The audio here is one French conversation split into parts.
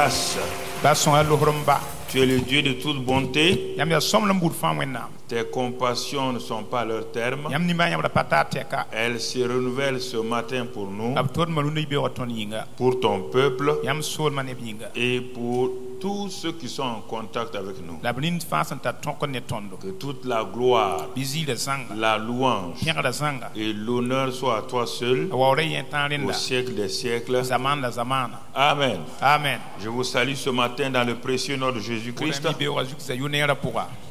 grâce. Tu es le Dieu de toute bonté. Tes compassions ne sont pas à leur terme. Elles se renouvellent ce matin pour nous, pour ton peuple et pour tous ceux qui sont en contact avec nous. Que toute la gloire, la louange et l'honneur soient à toi seul au siècle des siècles. Amen. Amen. Je vous salue ce matin dans le précieux nom de Jésus-Christ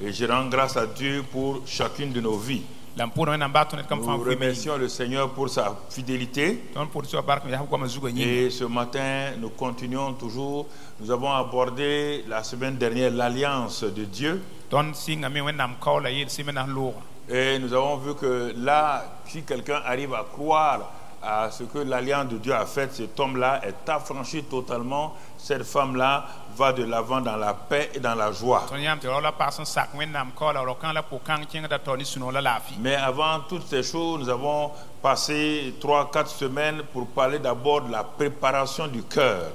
et je rends grâce à Dieu pour chacune de nos vies. Nous remercions le Seigneur pour sa fidélité. Et ce matin, nous continuons toujours. Nous avons abordé la semaine dernière l'alliance de Dieu. Et nous avons vu que là, si quelqu'un arrive à croire à ce que l'alliance de Dieu a fait, cet homme-là est affranchi totalement. Cette femme-là va de l'avant dans la paix et dans la joie. Mais avant toutes ces choses, nous avons passé 3-4 semaines pour parler d'abord de la préparation du cœur.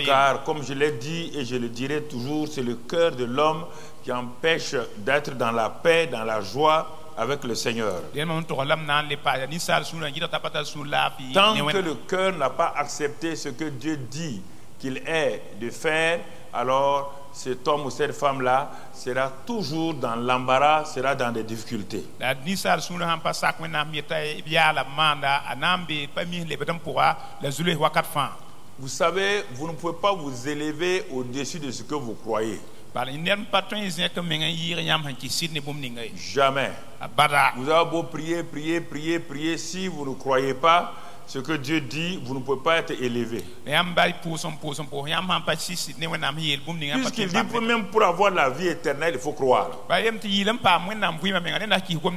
Car comme je l'ai dit et je le dirai toujours, c'est le cœur de l'homme qui empêche d'être dans la paix, dans la joie avec le Seigneur. Tant que le cœur n'a pas accepté ce que Dieu dit qu'il est de faire, alors cet homme ou cette femme-là sera toujours dans l'embarras, sera dans des difficultés. Vous savez, vous ne pouvez pas vous élever au-dessus de ce que vous croyez. Jamais. Vous avez beau prier, prier, prier, prier, si vous ne croyez pas ce que Dieu dit, vous ne pouvez pas être élevé. Puisqu'il dit que même pour avoir la vie éternelle, il faut croire.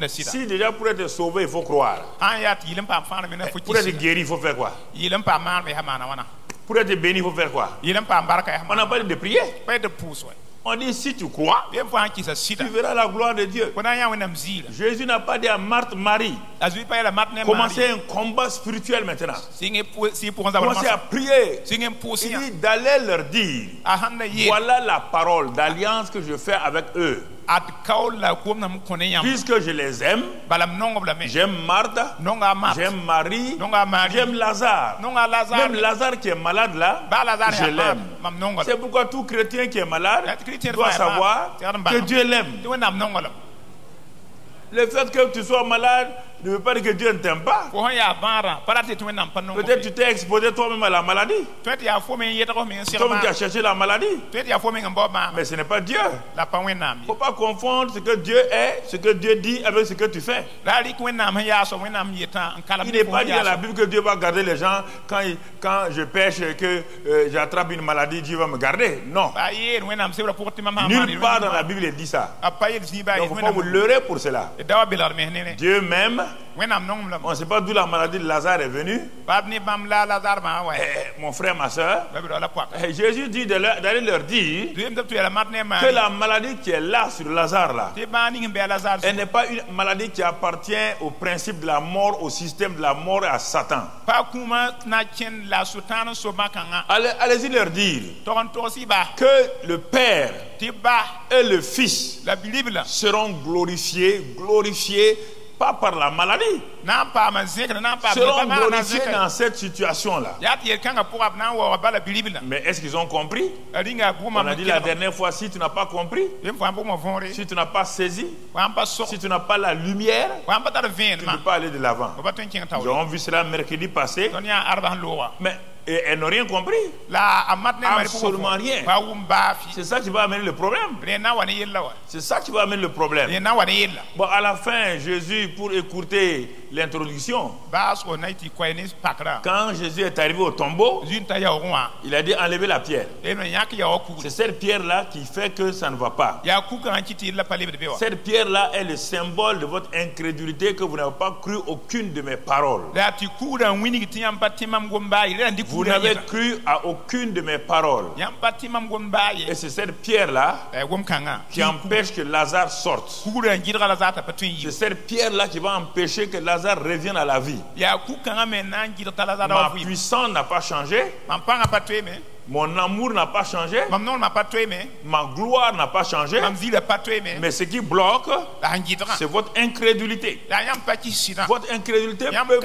Si déjà pour être sauvé, il faut croire. Pour être guéri, il faut faire quoi? Pour être béni, il faut faire quoi? On n'a pas dit de prier. On dit si tu crois, tu verras la gloire de Dieu. Jésus n'a pas dit à Marthe, Marie, commencez un combat spirituel maintenant. Commencez à prier. Il dit d'aller leur dire, voilà la parole d'alliance que je fais avec eux. Puisque je les aime, j'aime Marthe, j'aime Marie, j'aime Lazare. Même Lazare qui est malade là, je l'aime. C'est pourquoi tout chrétien qui est malade doit savoir que Dieu l'aime. Le fait que tu sois malade ne veut pas dire que Dieu ne t'aime pas. Peut-être tu t'es exposé toi-même à la maladie. Toi-même tu as cherché la maladie. Mais ce n'est pas Dieu. Il ne faut pas confondre ce que Dieu est, ce que Dieu dit avec ce que tu fais. Il n'est pas dit dans la Bible que Dieu va garder les gens quand je pêche et que j'attrape une maladie, Dieu va me garder. Non. Nulle part dans la Bible il dit ça. Donc il ne faut pas vous leurrer pour cela. Dieu m'aime. On ne sait pas d'où la maladie de Lazare est venue. Mon frère, ma soeur, Jésus dit d'aller leur dire que la maladie qui est là sur Lazare là, elle n'est pas une maladie qui appartient au principe de la mort, au système de la mort et à Satan. Allez-y leur dire que le Père et le Fils seront glorifiés pas par la maladie, seront glorifiés dans cette situation-là. Mais est-ce qu'ils ont compris? On a dit la dernière fois, si tu n'as pas compris, si tu n'as pas saisi, si tu n'as pas la lumière, tu ne peux pas aller de l'avant. Nous avons vu cela mercredi passé. Mais et elles n'ont rien compris. Absolument rien. C'est ça qui va amener le problème. C'est ça qui va amener le problème. Bon, à la fin, Jésus, pour écouter l'introduction, quand Jésus est arrivé au tombeau, il a dit enlevez la pierre. C'est cette pierre-là qui fait que ça ne va pas. Cette pierre-là est le symbole de votre incrédulité, que vous n'avez pas cru aucune de mes paroles. Vous n'avez cru à aucune de mes paroles. Et c'est cette pierre-là qui empêche que Lazare sorte. C'est cette pierre-là qui va empêcher que Lazare revienne à la vie. Ma puissance n'a pas changé. Mon amour n'a pas changé. Ma gloire n'a pas changé. Mais ce qui bloque, c'est votre incrédulité. Votre incrédulité peut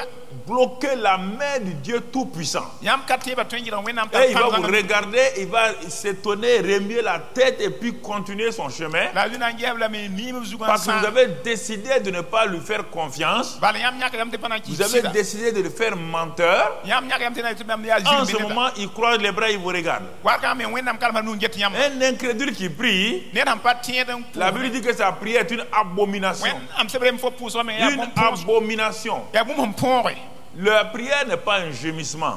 bloquer la main du Dieu Tout-Puissant. Et il va vous regarder, il va s'étonner, remuer la tête et puis continuer son chemin. Parce que vous avez décidé de ne pas lui faire confiance. Vous avez décidé de le faire menteur. En ce moment, il croise les bras, il vous regarde. Un incrédule qui prie, la Bible dit que sa prière est une abomination. Une abomination. La prière n'est pas un gémissement.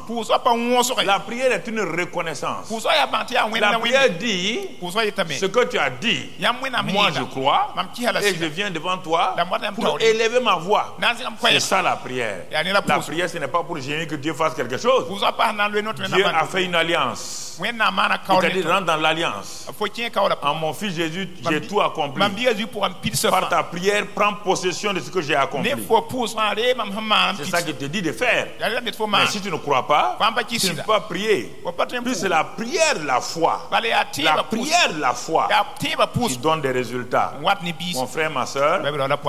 La prière est une reconnaissance. La prière dit ce que tu as dit. Moi je crois et je viens devant toi pour élever ma voix. C'est ça la prière. La prière, ce n'est pas pour gémir que Dieu fasse quelque chose. Dieu a fait une alliance. Il t'a dit rentre dans l'alliance. En mon fils Jésus, j'ai tout accompli. Par ta prière, prends possession de ce que j'ai accompli. C'est ça qu'il te dit de faire. Mais si tu ne crois pas, tu ne peux pas prier. Puis c'est la prière de la foi. La prière de la foi qui donne des résultats. Mon frère, ma soeur,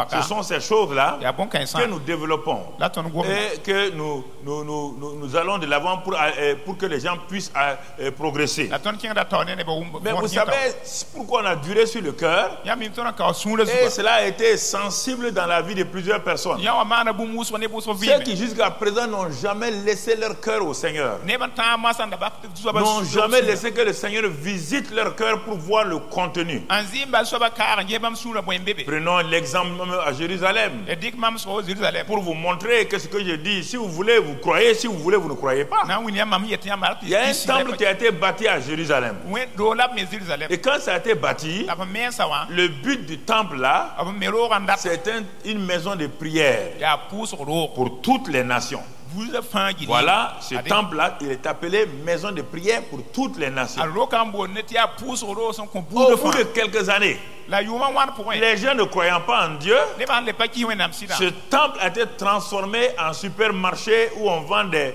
ce sont ces choses-là que nous développons et que nous allons de l'avant pour que les gens puissent progresser. Mais vous savez pourquoi on a duré sur le cœur? Et cela a été sensible dans la vie de plusieurs personnes. Ceux qui jusqu'à présent n'ont jamais laissé leur cœur au Seigneur, n'ont jamais laissé que le Seigneur visite leur cœur pour voir le contenu. Prenons l'exemple à Jérusalem pour vous montrer que ce que je dis, si vous voulez vous croyez, si vous voulez vous ne croyez pas. Il y a un temple qui a été bâti à Jérusalem. Et quand ça a été bâti, le but du temple là, c'est une maison de prière pour toutes les nations. Voilà, ce temple-là, il est appelé maison de prière pour toutes les nations. Au bout de quelques années, les gens ne croyant pas en Dieu, ce temple a été transformé en supermarché où on vend des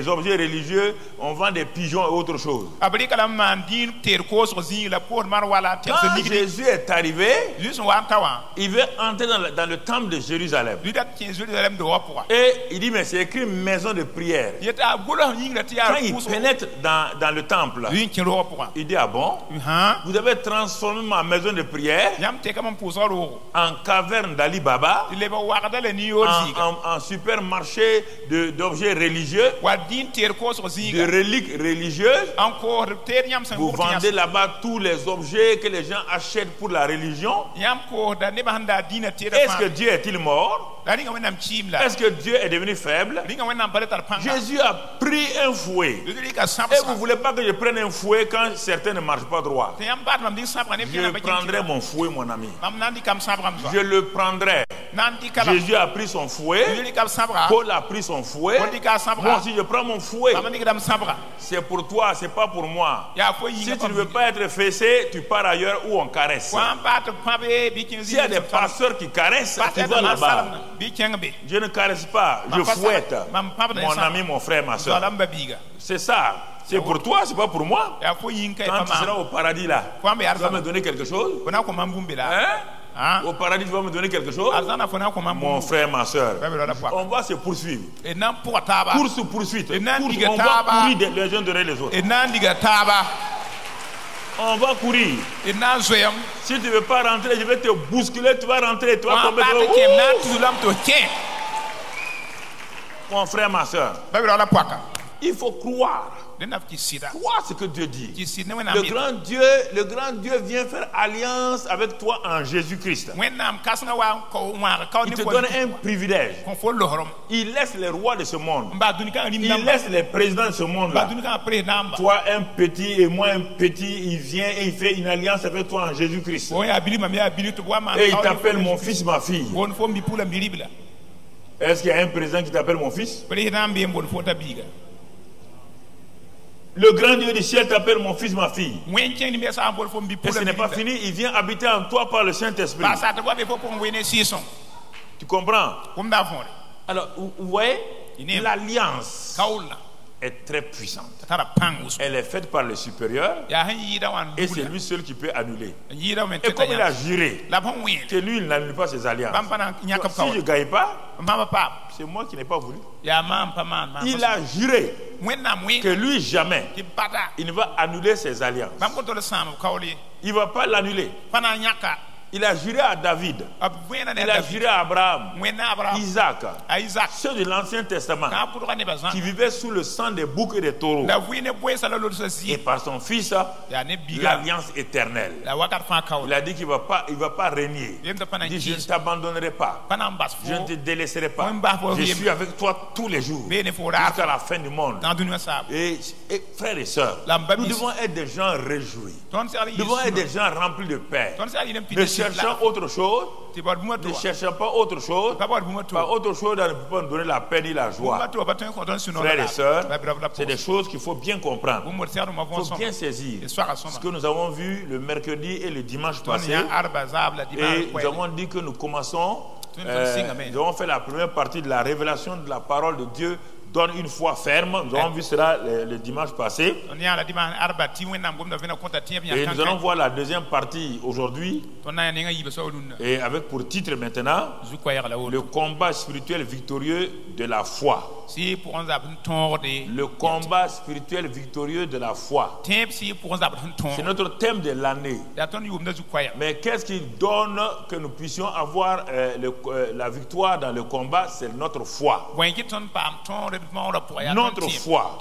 objets religieux, on vend des pigeons et autre chose. Quand Jésus est arrivé, il veut entrer dans le temple de Jérusalem. Et il dit, mais c'est écrit maison de prière. Quand il pénètre dans le temple, il dit, ah bon, vous avez transformé ma maison de prière en caverne d'Ali Baba, en supermarché d'objets religieux, de reliques religieuses. Vous vendez là-bas tous les objets que les gens achètent pour la religion. Est-ce que Dieu est-il mort? Est-ce que Dieu est devenu faible? Jésus a pris un fouet. Et vous ne voulez pas que je prenne un fouet quand certains ne marchent pas droit? Je prendrai mon fouet, mon ami. Je le prendrai. Jésus a pris son fouet. Paul a pris son fouet. Moi aussi je prends mon fouet. C'est pour toi, c'est pas pour moi. Si tu ne veux pas être fessé, tu pars ailleurs où on caresse. S'il y a des pasteurs qui caressent, tu vas là-bas. Je ne caresse pas, je fouette. Mon ami, mon frère, ma soeur. C'est ça. C'est pour toi, c'est pas pour moi. Quand tu seras au paradis là, tu vas me donner quelque chose? Hein? Au paradis, tu vas me donner quelque chose? Mon frère, ma soeur, on va se poursuivre. Course ou poursuite. On va courir les uns derrière les autres. On va courir. Si tu ne veux pas rentrer, je vais te bousculer, tu vas rentrer, tu vas tomber. Mon frère, ma soeur, il faut croire. Crois ce que Dieu dit. Le grand Dieu vient faire alliance avec toi en Jésus-Christ. Il te donne un privilège. Il laisse les rois de ce monde. Il laisse les présidents de ce monde-là. Toi un petit et moi un petit, il vient et il fait une alliance avec toi en Jésus-Christ. Et il t'appelle mon fils, ma fille. Est-ce qu'il y a un président qui t'appelle mon fils? Le grand Dieu du ciel t'appelle mon fils, ma fille. Et ce n'est pas fini, il vient habiter en toi par le Saint-Esprit. Tu comprends? Alors, vous voyez, l'alliance est très puissante. Elle est faite par le supérieur et c'est lui seul qui peut annuler. Et comme il a juré que lui, il n'annule pas ses alliances. Si je ne gagne pas, c'est moi qui n'ai pas voulu. Il a juré que lui, jamais, il ne va annuler ses alliances. Il ne va pas l'annuler. Il a juré à David, il a juré à Abraham, Isaac, ceux de l'Ancien Testament qui vivaient sous le sang des boucs et des taureaux. Et par son fils, l'alliance éternelle. Il a dit qu'il ne va pas régner. Il dit, je ne t'abandonnerai pas, je ne te délaisserai pas. Je suis avec toi tous les jours jusqu'à la fin du monde. Et frères et sœurs, nous devons être des gens réjouis. Nous devons être des gens remplis de paix. Ne cherchant autre chose, ne cherchant pas autre chose, pas autre chose ne peut pas nous donner la paix ni la joie. Frères et sœurs, c'est des choses qu'il faut bien comprendre. Il faut bien saisir ce que nous avons vu le mercredi et le dimanche passé. Et nous avons dit que nous commençons, nous avons fait la première partie de la révélation de la parole de Dieu. Donne une foi ferme. Nous avons vu cela le dimanche passé. Et nous allons voir la deuxième partie aujourd'hui. Et avec pour titre maintenant, le combat spirituel victorieux de la foi. Le combat spirituel victorieux de la foi. C'est notre thème de l'année. Mais qu'est-ce qui donne que nous puissions avoir la victoire dans le combat? C'est notre foi. Notre foi.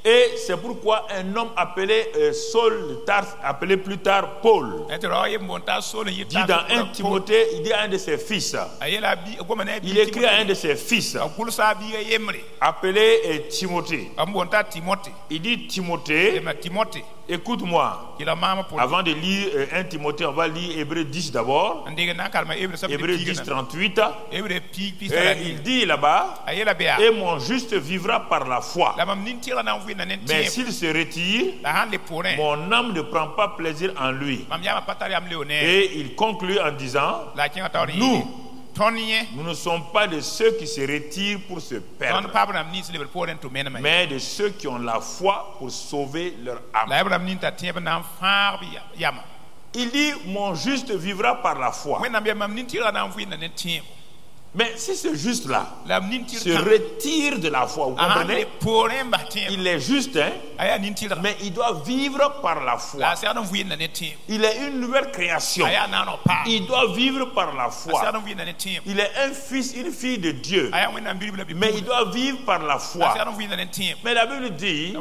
Et c'est pourquoi un homme appelé Saul de Tarse, appelé plus tard Paul, dit dans 1 Timothée, il dit à un de ses fils, il écrit à un de ses fils, appelé Timothée. Il dit, Timothée, écoute-moi. Avant de lire 1 Timothée, on va lire Hébreux 10 d'abord. Hébreux 10, 38. Et il dit là-bas, et mon juste vivra par la foi. Mais s'il se retire, mon âme ne prend pas plaisir en lui. Et il conclut en disant, nous ne sommes pas de ceux qui se retirent pour se perdre, mais de ceux qui ont la foi pour sauver leur âme. Il dit, mon juste vivra par la foi. Mais si ce juste-là se retire de la foi, vous comprenez? Il est juste, hein? Mais il doit vivre par la foi. Il est une nouvelle création. Il doit vivre par la foi. Il est un fils, une fille de Dieu. Mais il doit vivre par la foi. Mais la Bible dit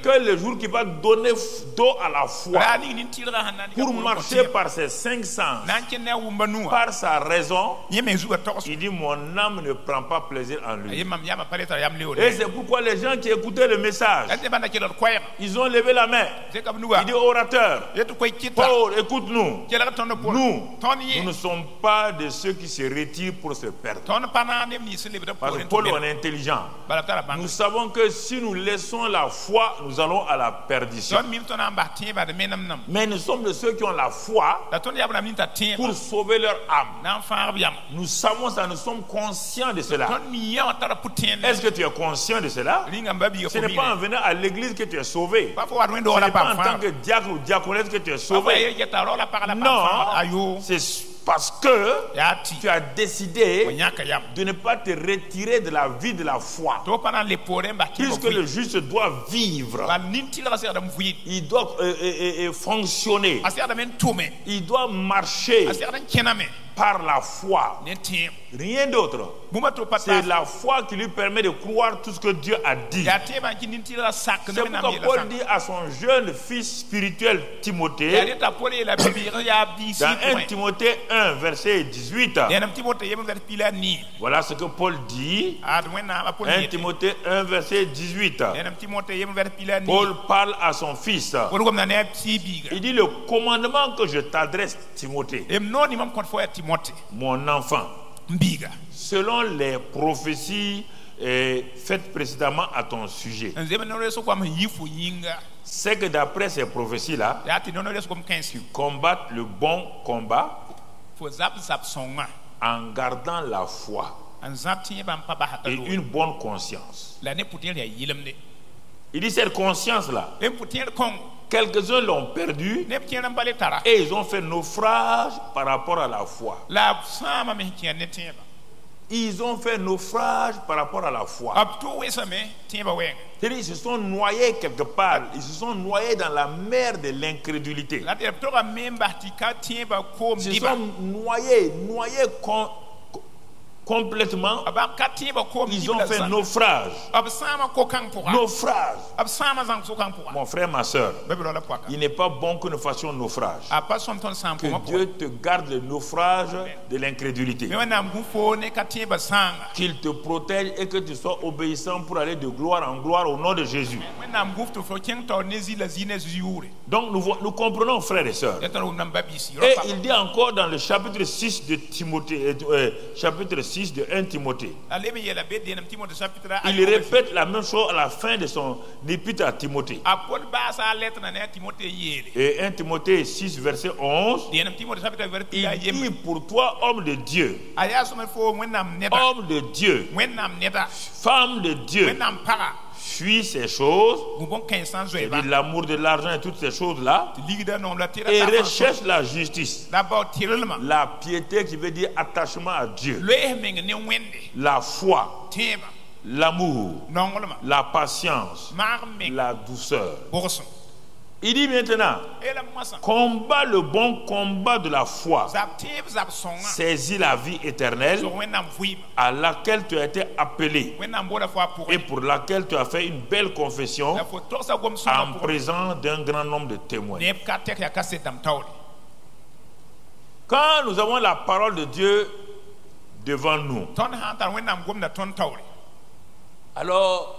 que le jour qu'il va donner dos à la foi pour marcher par ses 5 sens, par sa raison, il dit, mon âme ne prend pas plaisir en lui. Et c'est pourquoi les gens qui écoutaient le message, ils ont levé la main. Il dit, orateur, Paul, écoute-nous. Nous ne sommes pas de ceux qui se retirent pour se perdre. Parce que Paul est intelligent. Nous savons que si nous laissons la foi, nous allons à la perdition. Mais nous sommes de ceux qui ont la foi pour sauver leur âme. Nous savons ça, nous sommes conscients de cela. Est-ce que tu es conscient de cela? Ce n'est pas en venant à l'église que tu es sauvé. Ce n'est pas en tant que diacre ou diaconesse que tu es sauvé. Non, c'est parce que tu as décidé de ne pas te retirer de la vie de la foi. Puisque le juste doit vivre, il doit fonctionner, il doit marcher par la foi. Rien d'autre. C'est la foi qui lui permet de croire tout ce que Dieu a dit. C'est pourquoi Paul dit à son jeune fils spirituel Timothée, dans 1 Timothée 1 verset 18, voilà ce que Paul dit. 1 Timothée 1 verset 18, Paul parle à son fils. Il dit, le commandement que je t'adresse, Timothée, mon enfant, selon les prophéties fait précisément à ton sujet. C'est que d'après ces prophéties-là, tu combattes le bon combat en gardant la foi et une bonne conscience. Il dit cette conscience-là, quelques-uns l'ont perdue et ils ont fait naufrage par rapport à la foi. Ils ont fait naufrage par rapport à la foi. C'est-à-dire, ils se sont noyés quelque part. Ils se sont noyés dans la mer de l'incrédulité. Ils se sont noyés complètement. Ils ont fait naufrage. Naufrage. Mon frère, ma soeur, il n'est pas bon que nous fassions naufrage. Que Dieu te garde le naufrage de l'incrédulité. Qu'il te protège et que tu sois obéissant pour aller de gloire en gloire au nom de Jésus. Donc nous comprenons, frères et sœurs. Et il dit encore dans le chapitre 6 de Timothée, chapitre 6 de 1 Timothée. Il répète la même chose à la fin de son épître à Timothée. Et 1 Timothée 6 verset 11, il dit pour toi, homme de Dieu, homme de Dieu, femme de Dieu, fuis ces choses, c'est-à-dire l'amour de l'argent et toutes ces choses-là, et recherche la justice, la piété qui veut dire attachement à Dieu, la foi, l'amour, la patience, la douceur. Il dit maintenant, combat le bon combat de la foi, saisis la vie éternelle à laquelle tu as été appelé et pour laquelle tu as fait une belle confession en présence d'un grand nombre de témoins. Quand nous avons la parole de Dieu devant nous, alors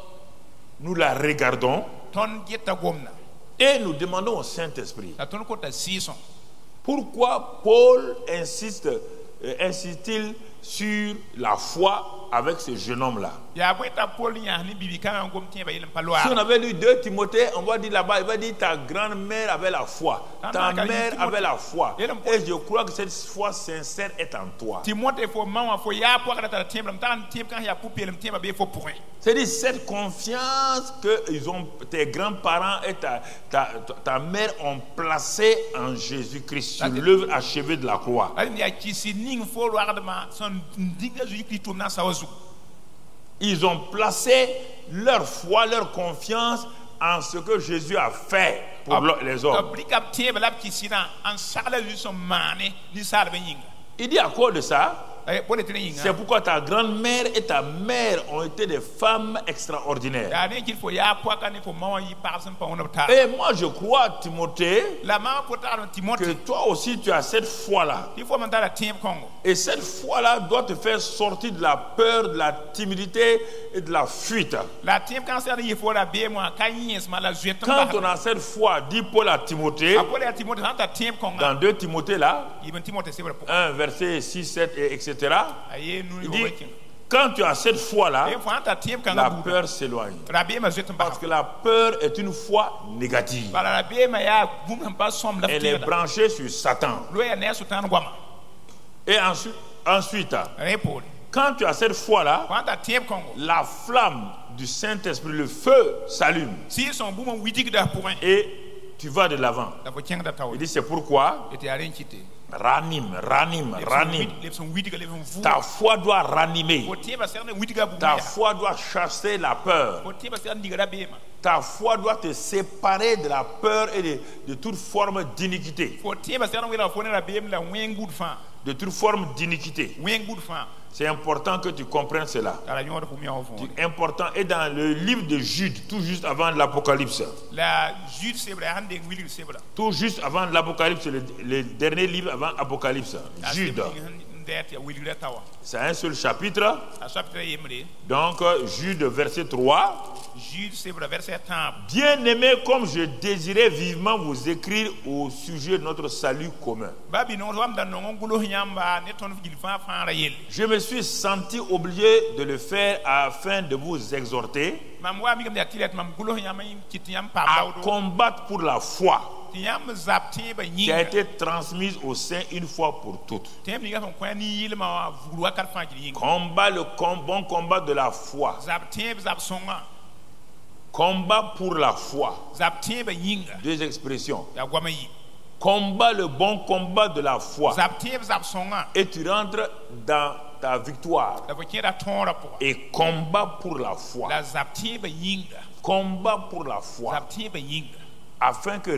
nous la regardons et nous demandons au Saint-Esprit pourquoi Paul insiste-t-il sur la foi avec ce jeune homme-là. Si on avait lu 2 Timothée, on va dire là-bas, il va dire ta grand-mère avait la foi, ta mère avait la foi. Et je crois que cette foi sincère est en toi. C'est-à-dire cette confiance que tes grands-parents et ta mère ont placée en Jésus-Christ sur l'œuvre achevée de la croix. Ils ont placé leur foi, leur confiance en ce que Jésus a fait pour les hommes. Il dit à cause de ça, c'est pourquoi ta grand-mère et ta mère ont été des femmes extraordinaires. Et moi je crois, Timothée, que toi aussi tu as cette foi-là. Et cette foi-là doit te faire sortir de la peur, de la timidité et de la fuite. Quand on a cette foi, dit Paul à Timothée, dans 2 Timothée là, 1 verset 6, 7 et etc. Il dit, quand tu as cette foi-là, la peur s'éloigne. Parce que la peur est une foi négative. Elle est branchée sur Satan. Et ensuite, quand tu as cette foi-là, la flamme du Saint-Esprit, le feu s'allume. Et tu vas de l'avant. Il dit, c'est pourquoi ranime. Ta foi doit ranimer. Ta foi doit chasser la peur. Ta foi doit te séparer de la peur et de toute forme d'iniquité. De toute forme d'iniquité. C'est important que tu comprennes cela. C'est important. Et dans le livre de Jude, tout juste avant l'Apocalypse. Tout juste avant l'Apocalypse, le dernier livre avant l'Apocalypse. Jude. C'est un seul chapitre. Donc, Jude verset 3. Bien-aimés, comme je désirais vivement vous écrire au sujet de notre salut commun, je me suis senti obligé de le faire afin de vous exhorter à combattre pour la foi qui a été transmise au sein une fois pour toutes. Combat le bon combat de la foi. Combat pour la foi. Deux expressions. Combat le bon combat de la foi. Et tu rentres dans ta victoire. Et combat pour la foi. Combat pour la foi. Afin que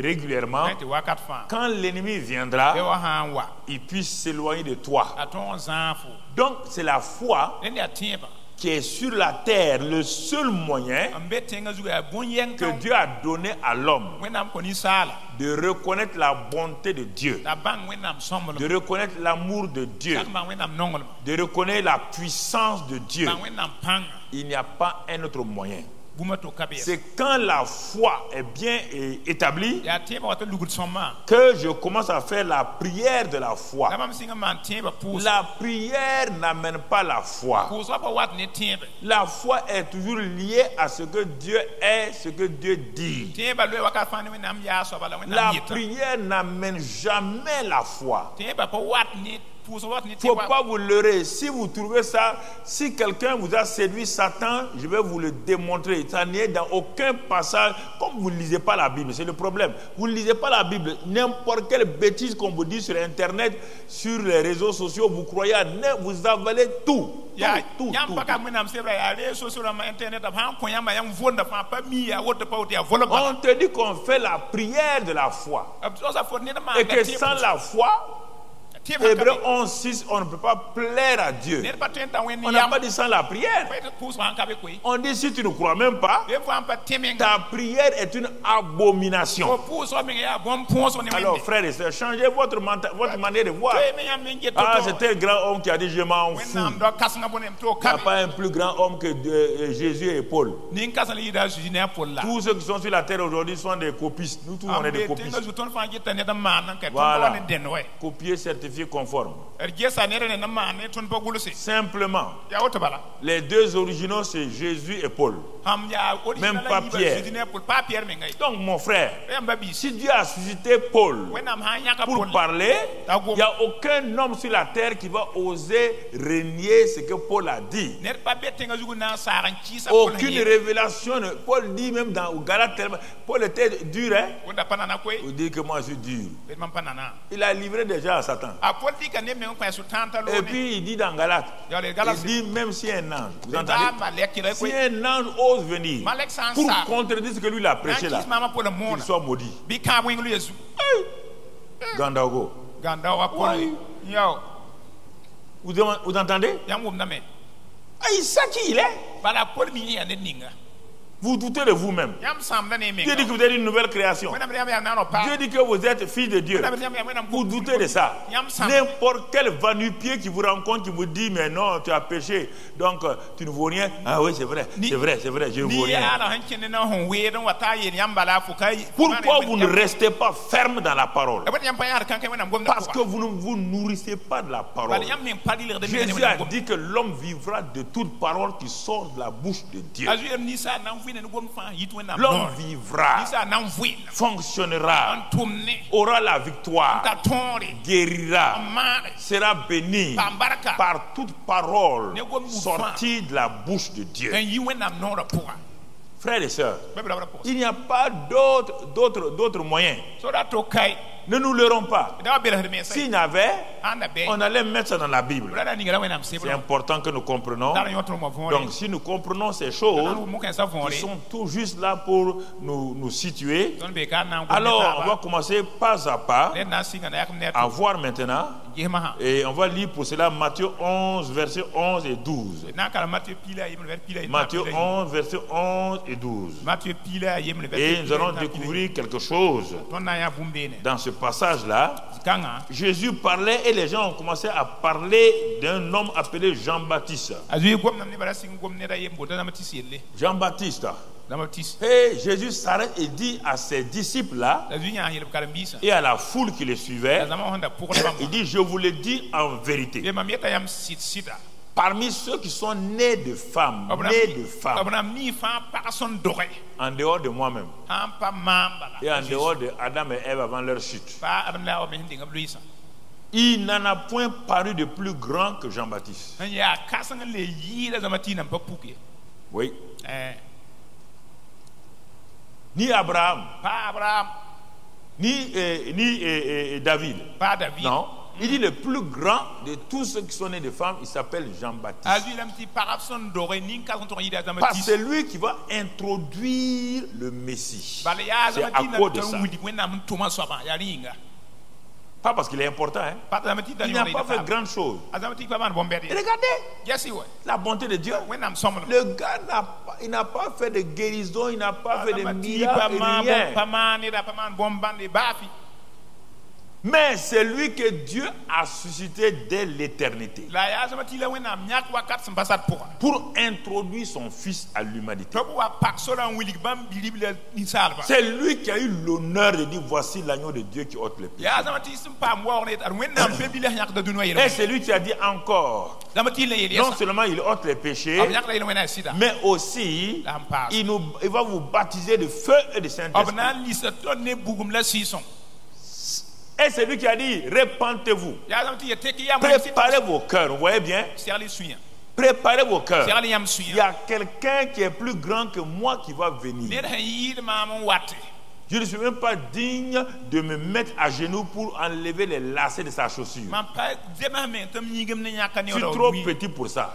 régulièrement, quand l'ennemi viendra, il puisse s'éloigner de toi. Donc c'est la foi qui est sur la terre le seul moyen que Dieu a donné à l'homme de reconnaître la bonté de Dieu, de reconnaître l'amour de Dieu, de reconnaître la puissance de Dieu. Il n'y a pas un autre moyen. C'est quand la foi est bien établie que je commence à faire la prière de la foi. La prière n'amène pas la foi. La foi est toujours liée à ce que Dieu est, ce que Dieu dit. La prière n'amène jamais la foi. Il ne faut pas vous leurrer. Si vous trouvez ça, si quelqu'un vous a séduit Satan, je vais vous le démontrer. Ça n'y est dans aucun passage. Comme vous ne lisez pas la Bible, c'est le problème. Vous ne lisez pas la Bible. N'importe quelle bêtise qu'on vous dit sur Internet, sur les réseaux sociaux, vous croyez, vous avalez tout. Tout. On te dit qu'on fait la prière de la foi. Et que sans la foi, Hébreux 11:6, on ne peut pas plaire à Dieu. On n'a pas dit sans la prière. On dit si tu ne crois même pas, ta prière est une abomination. Alors frères et sœurs, changez votre manière de voir. Ah, c'est tel grand homme qui a dit je m'en fous. Il n'y a pas un plus grand homme que Jésus et Paul. Tous ceux qui sont sur la terre aujourd'hui sont des copistes. Nous tous on est des copistes. Voilà. Copier, certifié, conforme. Simplement, les deux originaux c'est Jésus et Paul, même pas Pierre. Donc mon frère, si Dieu a suscité Paul pour parler, il n'y a aucun homme sur la terre qui va oser renier ce que Paul a dit. Aucune révélation. Paul dit même dans Galates, Paul était dur, hein? Vous dites que moi je suis dur. Il a livré déjà à Satan. Et puis il dit dans Galates, il dit même si un ange, vous entendez, si un ange ose venir pour contredire ce que lui il a prêché là, qu'il soit maudit. Gandago. Oui. Vous entendez? Ah, il sait qui il est. Vous doutez de vous-même. Dieu dit que vous êtes une nouvelle création. Dieu dit que vous êtes fils de Dieu. Vous doutez de ça. N'importe quel va-nu-pied qui vous rencontre, qui vous dit mais non, tu as péché, donc tu ne vaux rien. Ah oui, c'est vrai, je ne vaux rien. Pourquoi vous ne restez pas ferme dans la parole? Parce que vous ne vous nourrissez pas de la parole. Jésus a dit que l'homme vivra de toute parole qui sort de la bouche de Dieu. L'homme vivra, fonctionnera, aura la victoire, guérira, sera béni par toute parole sortie de la bouche de Dieu. Frères et sœurs, il n'y a pas d'autres moyens. Ne nous leurrons pas. S'il y en avait, on allait mettre ça dans la Bible. C'est important que nous comprenions. Donc si nous comprenons ces choses qui sont tout juste là pour nous situer, alors on va commencer pas à pas à voir maintenant Et on va lire pour cela Matthieu 11, versets 11 et 12. Matthieu 11, versets 11 et 12. Et nous allons découvrir quelque chose. Dans ce passage-là, Jésus parlait et les gens ont commencé à parler d'un homme appelé Jean-Baptiste. Jean-Baptiste. Et Jésus s'arrête et dit à ses disciples-là et à la foule qui les suivait, il dit, je vous le dis en vérité, parmi ceux qui sont nés de femmes, en dehors de moi-même, et en dehors de Adam et Ève avant leur chute, il n'en a point paru de plus grand que Jean-Baptiste. Oui. Ni Abraham, ni David. Non. Il dit le plus grand de tous ceux qui sont nés de femmes, il s'appelle Jean-Baptiste. Parce que c'est lui qui va introduire le Messie. C'est à cause de ça. Pas parce qu'il est important, hein. Il n'a pas fait grande chose. Regardez la bonté de Dieu. Le gars n'a pas fait de guérison, il n'a pas fait de miracles, rien. Mais c'est lui que Dieu a suscité dès l'éternité pour introduire son fils à l'humanité. C'est lui qui a eu l'honneur de dire voici l'agneau de Dieu qui ôte les péchés. Et c'est lui qui a dit encore, non seulement il ôte les péchés, mais aussi il va vous baptiser de feu et de Saint-Esprit. Et c'est lui qui a dit, répentez-vous. Préparez vos cœurs, vous voyez bien? Préparez vos cœurs. Il y a quelqu'un qui est plus grand que moi qui va venir. Je ne suis même pas digne de me mettre à genoux pour enlever les lacets de sa chaussure. Je suis trop petit pour ça.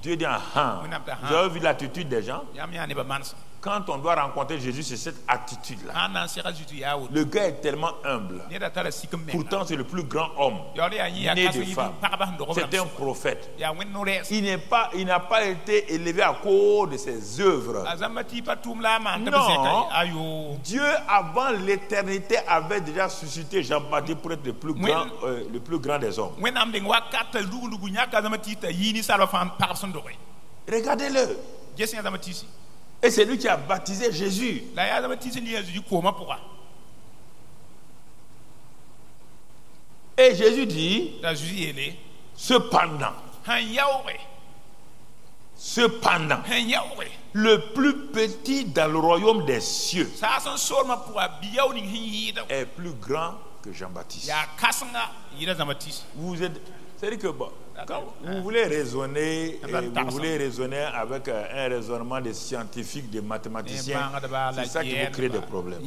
Dieu dit, vous avez vu l'attitude des gens? Quand on doit rencontrer Jésus, c'est cette attitude-là. Le gars est tellement humble. Pourtant, c'est le plus grand homme né de femme. C'est un prophète. Il n'a pas été élevé à cause de ses œuvres. Non. Dieu, avant l'éternité, avait déjà suscité Jean-Baptiste pour être le plus grand des hommes. Regardez-le. Et c'est lui qui a baptisé Jésus. Et Jésus dit, cependant, le plus petit dans le royaume des cieux est plus grand que Jean-Baptiste. C'est-à-dire que quand vous voulez raisonner, vous voulez raisonner avec un raisonnement de scientifiques, de mathématiciens, c'est ça qui vous crée des problèmes.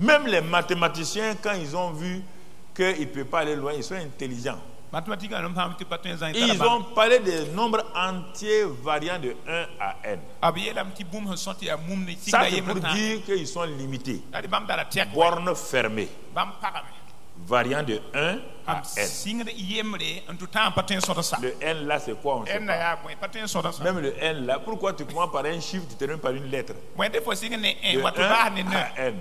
Même les mathématiciens, quand ils ont vu qu'ils ne peuvent pas aller loin, ils sont intelligents. Ils ont parlé des nombres entiers variant de 1 à n. Ça, c'est pour dire qu'ils sont limités. Bornes fermées. Variant de 1 à n. Le n là, c'est quoi? On sait pas. Même le n là, pourquoi tu commences par un chiffre, tu termines par une lettre? De 1 à n.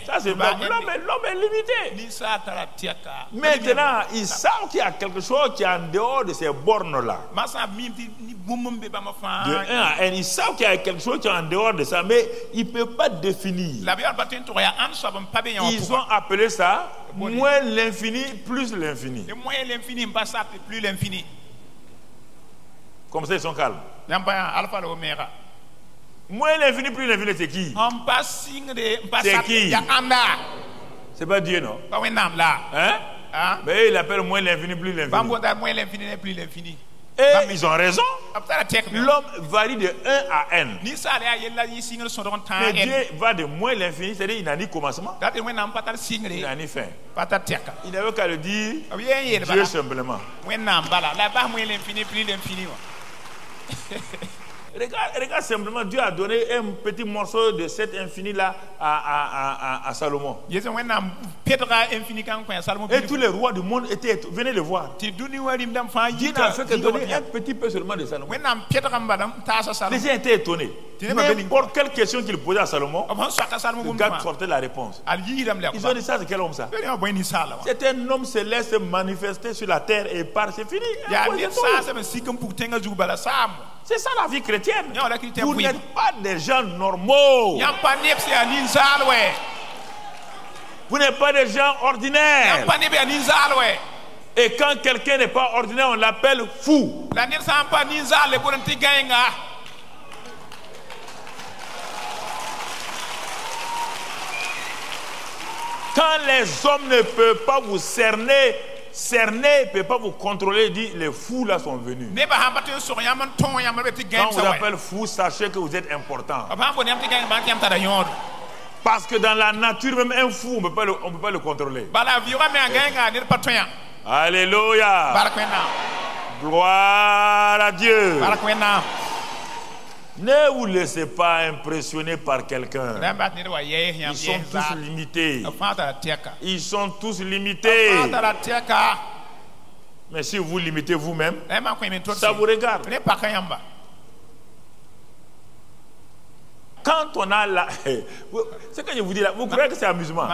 Ça, c'est pas. L'homme est limité. Maintenant, ils savent qu'il y a quelque chose qui est en dehors de ces bornes-là. De 1 à n, ils savent qu'il y a quelque chose qui est en dehors de ça, mais ils ne peuvent pas définir. Ils ont appelé ça moins l'infini plus l'infini. Comme ça, ils sont calmes. Moins l'infini plus l'infini, c'est qui? C'est qui? C'est pas Dieu, non? Hein? Mais il appelle moins l'infini plus l'infini. Et ils ont raison. L'homme varie de 1 à n. Mais Dieu va de moins l'infini, c'est-à-dire qu'il n'a ni commencement, il n'a ni fin. Il n'avait qu'à le dire Dieu simplement. Regarde simplement, Dieu a donné un petit morceau de cet infini là à Salomon. Et tous les rois du monde venaient le voir. Dieu n'a fait que donner un petit peu seulement de Salomon. Les gens étaient étonnés. N'importe quelle question qu'il posait à Salomon, le gars sortait la réponse. Ils ont dit ça, c'est quel homme ça? C'est un homme céleste manifesté sur la terre et part, c'est fini. C'est ça la vie chrétienne. Vous n'êtes pas des gens normaux. Vous n'êtes pas des gens ordinaires. Et quand quelqu'un n'est pas ordinaire, on l'appelle fou. Quand les hommes ne peuvent pas vous cerner, ne peut pas vous contrôler, dit les fous là sont venus. Quand on vous appelle fou, sachez que vous êtes important. Parce que dans la nature, même un fou, on ne peut pas le contrôler. Alléluia. Gloire à Dieu. Ne vous laissez pas impressionner par quelqu'un. Ils sont tous limités. Ils sont tous limités. Mais si vous limitez vous-même, ça vous regarde. Quand on a la... C'est que je vous dis là, vous croyez que c'est amusement?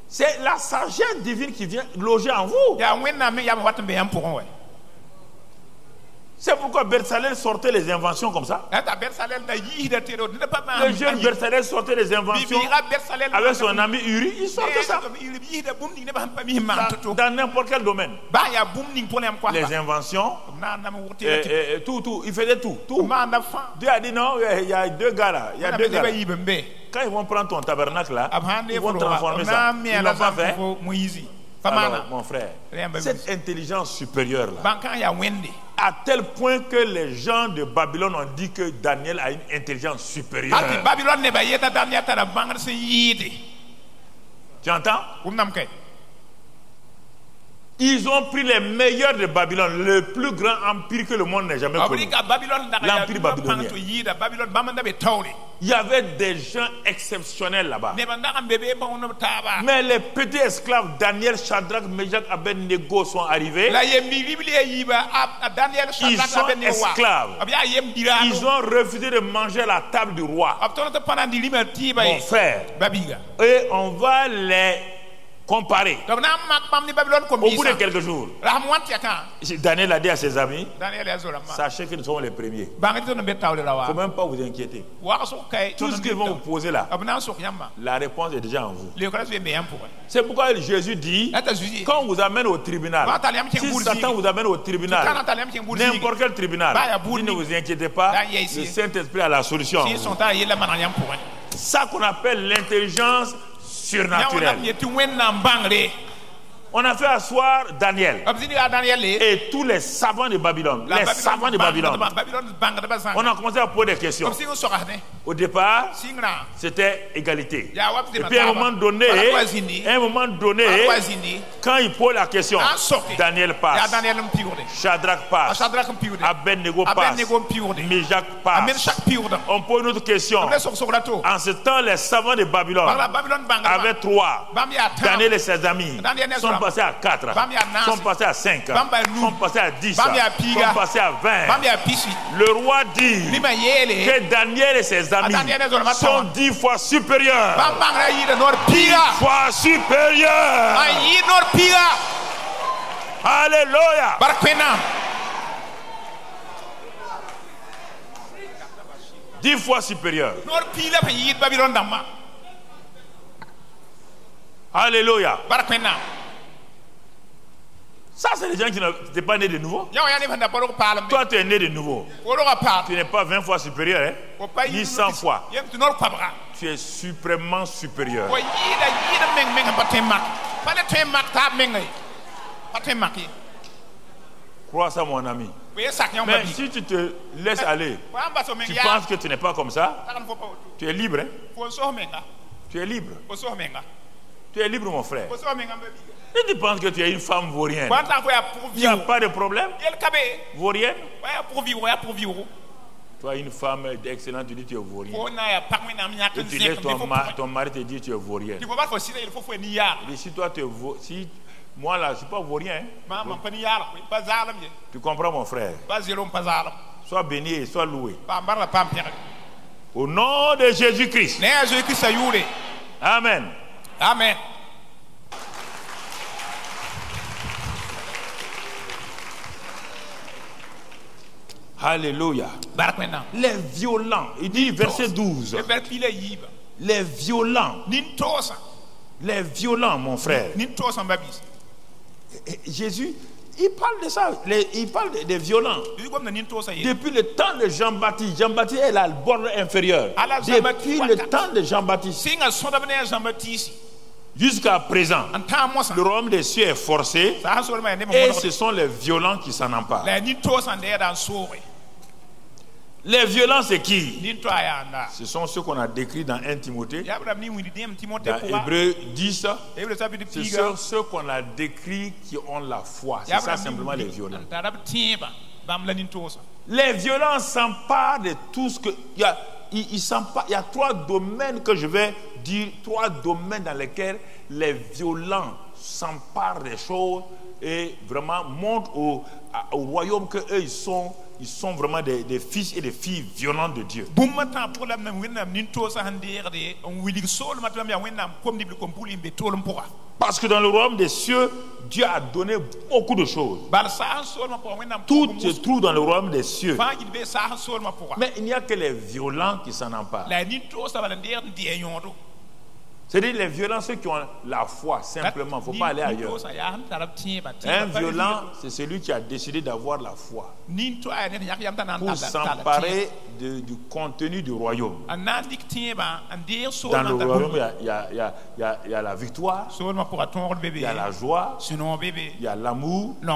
C'est la sagesse divine qui vient loger en vous. C'est pourquoi Bersalel sortait les inventions comme ça. Le jeune Bersalel sortait les inventions avec son ami Uri. Il sortait ça dans n'importe quel domaine. Les inventions, tout. Il faisait tout. Dieu a dit non, il y a deux gars là. Quand ils vont prendre ton tabernacle là, ils vont transformer ça. Ils l'ont pas fait. Alors, mon frère, cette intelligence supérieure là, à tel point que les gens de Babylone ont dit que Daniel a une intelligence supérieure. Tu entends? Ils ont pris les meilleurs de Babylone, le plus grand empire que le monde n'ait jamais connu. L'empire babylonien. Il y avait des gens exceptionnels là-bas. Mais les petits esclaves, Daniel, Shadrach, Meshach, Abednego sont arrivés. Ils sont esclaves. Ils ont refusé de manger à la table du roi. Mon frère. Et on va les comparer. Au bout de quelques jours, Daniel a dit à ses amis, sachez que nous sommes les premiers. Il ne faut même pas vous inquiéter. Tout ce qu'ils vont vous poser là, la réponse est déjà en vous. C'est pourquoi Jésus dit, quand on vous amène au tribunal, si Satan vous amène au tribunal, n'importe quel tribunal, ne vous inquiétez pas, le Saint-Esprit a la solution. Ça qu'on appelle l'intelligence surnaturelle. On a fait asseoir Daniel et tous les savants de Babylone. Les savants de Babylone. On a commencé à poser des questions. Au départ, c'était égalité. Et puis à un moment donné, quand il pose la question, Daniel passe, Shadrach passe, Abednego passe, Meshach passe. On pose une autre question. En ce temps, les savants de Babylone avaient 3. Daniel et ses amis sont passés à 4, sont passés à 5, sont passés à 10, sont passés à 20. Le roi dit que Daniel et ses amis sont 10 fois supérieurs. 10 fois supérieurs. Alléluia. 10 fois supérieurs. Alléluia. Ça, c'est les gens qui n'étaient pas nés de nouveau. Toi, tu es né de nouveau. Tu n'es pas 20 fois supérieur, hein? Ni 100 fois. Tu es suprêmement supérieur. Crois ça, mon ami. Mais si tu te laisses aller, tu penses que tu n'es pas comme ça, tu es libre. Hein? Tu es libre. Tu es libre, mon frère. Et tu penses que tu es une femme vaurienne. Il n'y a pas de problème. Vaurienne. Toi, une femme excellente, tu dis que tu es vaurienne. Et tu laisses ton mari te dire que tu es vaurienne. Il dit, si toi tu es si moi là, je ne suis pas vaurien. Tu comprends, mon frère? Sois béni et sois loué. Au nom de Jésus-Christ. Amen. Amen. Alléluia. Les violents. Il dit verset 12. Les violents. Les violents, mon frère. Jésus, il parle de ça. Il parle des violents. Depuis le temps de Jean-Baptiste. Jean-Baptiste est la borne inférieure. Depuis le temps de Jean-Baptiste jusqu'à présent, le royaume des cieux est forcé. Et ce sont les violents qui s'en emparent. Les violents, c'est qui? Ce sont ceux qu'on a décrits dans 1 Timothée. Dans Hébreux 10, ce sont ceux qu'on a décrits qui ont la foi. C'est ça simplement les violents. Les violents s'emparent de tout ce que... Il y a 3 domaines que je vais dire, 3 domaines dans lesquels les violents s'emparent des choses et vraiment montrent au royaume qu'eux ils sont vraiment des fils et des filles violents de Dieu. Parce que dans le royaume des cieux, Dieu a donné beaucoup de choses. Tout se trouve dans le royaume des cieux. Mais il n'y a que les violents qui s'en emparent. C'est-à-dire les violents, ceux qui ont la foi, simplement. Il ne faut pas aller ailleurs. Un violent, c'est celui qui a décidé d'avoir la foi pour s'emparer du contenu du royaume. Dans le royaume, il y a la victoire, il y a la joie, il y a l'amour, il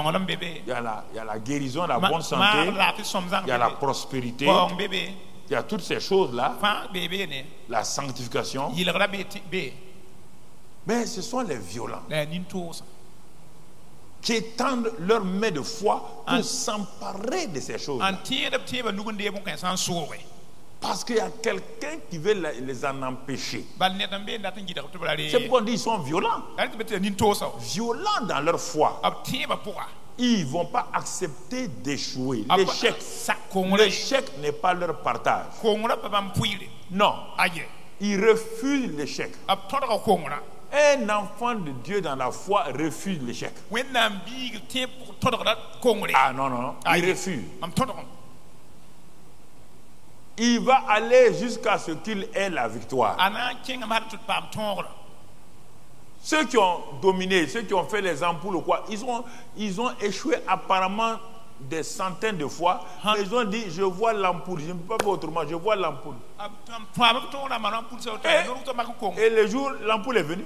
y a la guérison, la bonne santé, il y a la prospérité. Il y a toutes ces choses-là, la sanctification. Mais ce sont les violents qui étendent leurs mains de foi pour s'emparer de ces choses. Parce qu'il y a quelqu'un qui veut les en empêcher. C'est pourquoi on dit qu'ils sont violents. Violents dans leur foi. Ils ne vont pas accepter d'échouer. L'échec n'est pas leur partage. Non. Ils refusent l'échec. Un enfant de Dieu dans la foi refuse l'échec. Ah non, non, il refuse. Il va aller jusqu'à ce qu'il ait la victoire. Ceux qui ont dominé, ceux qui ont fait les ampoules ou quoi, ils ont échoué apparemment des centaines de fois. Mais ils ont dit, je vois l'ampoule, je ne peux pas voir autrement, je vois l'ampoule. Et le jour, l'ampoule est venue.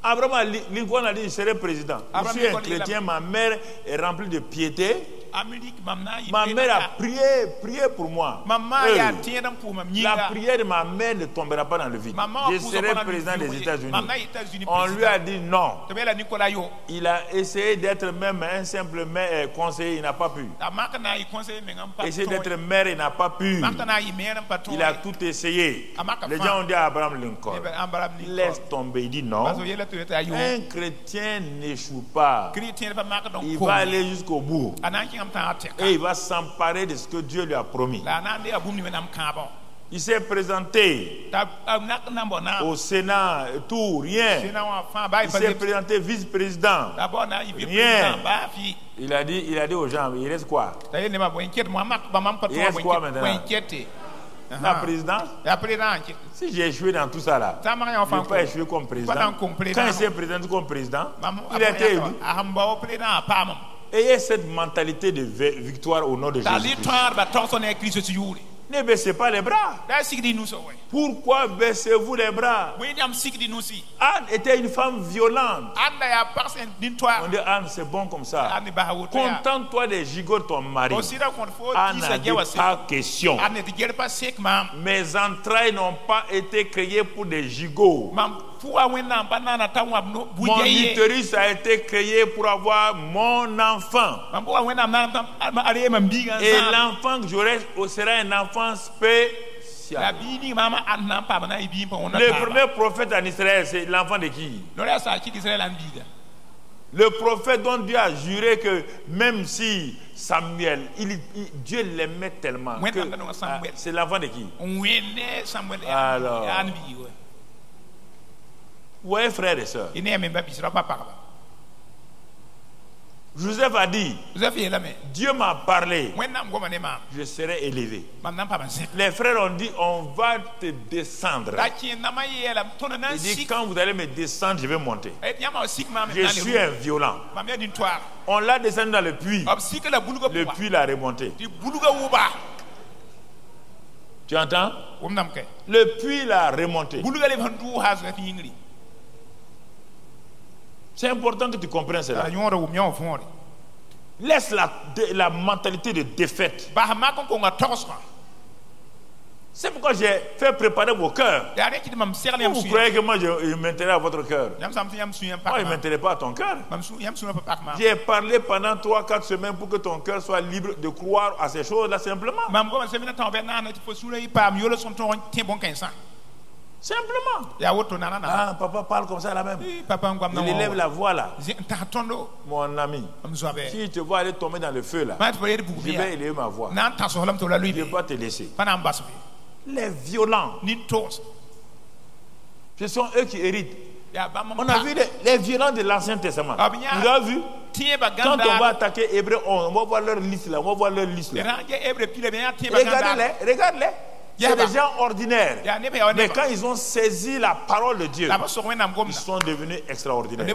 Abraham Lincoln a dit, je serai président. Je suis un chrétien, ma mère est remplie de piété. Ma mère a prié pour moi. La prière de ma mère ne tombera pas dans le vide. Je serai président des États-Unis. On lui a dit non. Il a essayé d'être même un simple conseiller, il n'a pas pu. Essayer d'être maire, il n'a pas pu. Il a tout essayé. Les gens ont dit à Abraham Lincoln, laisse tomber. Il dit non. Un chrétien n'échoue pas. Il va aller jusqu'au bout. Et il va s'emparer de ce que Dieu lui a promis. Il s'est présenté au Sénat, tout, rien. Il s'est présenté vice-président, rien. Il a dit aux gens, il reste quoi? Il reste quoi maintenant? La présidence. Si j'ai échoué dans tout ça là, je ne peux pas échouer comme président. Quand il s'est présenté comme président, il a été élu. Ayez cette mentalité de victoire au nom de Jésus. Ne baissez pas les bras. Pourquoi baissez-vous les bras? Anne était une femme violente. On dit Anne, c'est bon comme ça. Contente-toi des gigots de ton mari. Anne n'a dit pas question. Mes entrailles n'ont pas été créées pour des gigots. Mon utérus a été créé pour avoir mon enfant. Et l'enfant que j'aurai sera un enfant spécial. Le premier prophète en Israël, c'est l'enfant de qui? Le prophète dont Dieu a juré que même si Samuel, Dieu l'aimait tellement que c'est l'enfant de qui? Alors, ouais, frères et sœurs. Joseph a dit, Dieu m'a parlé, je serai élevé. Les frères ont dit, on va te descendre. Il dit, quand vous allez me descendre, je vais monter. Je suis un violent. On l'a descendu dans le puits. Le puits l'a remonté. Tu entends? Le puits l'a remonté. C'est important que tu comprennes cela. Laisse la mentalité de défaite. C'est pourquoi j'ai fait préparer vos cœurs. Vous croyez que moi je m'intéresse à votre cœur? Moi je ne m'intéresse pas à ton cœur. J'ai parlé pendant 3-4 semaines pour que ton cœur soit libre de croire à ces choses-là simplement. Simplement. Ah, papa parle comme ça là même. Il élève la voix là. Mon ami, si tu vas aller tomber dans le feu là, je vais élever ma voix. Je ne vais pas te laisser. Les violents, ce sont eux qui héritent. On a vu les violents de l'Ancien Testament. Tu l'as vu? Quand on va attaquer Hébreu, on va voir leur liste là. Regarde-les. C'est des gens ordinaires. Mais quand ils ont saisi la parole de Dieu, ils sont devenus extraordinaires.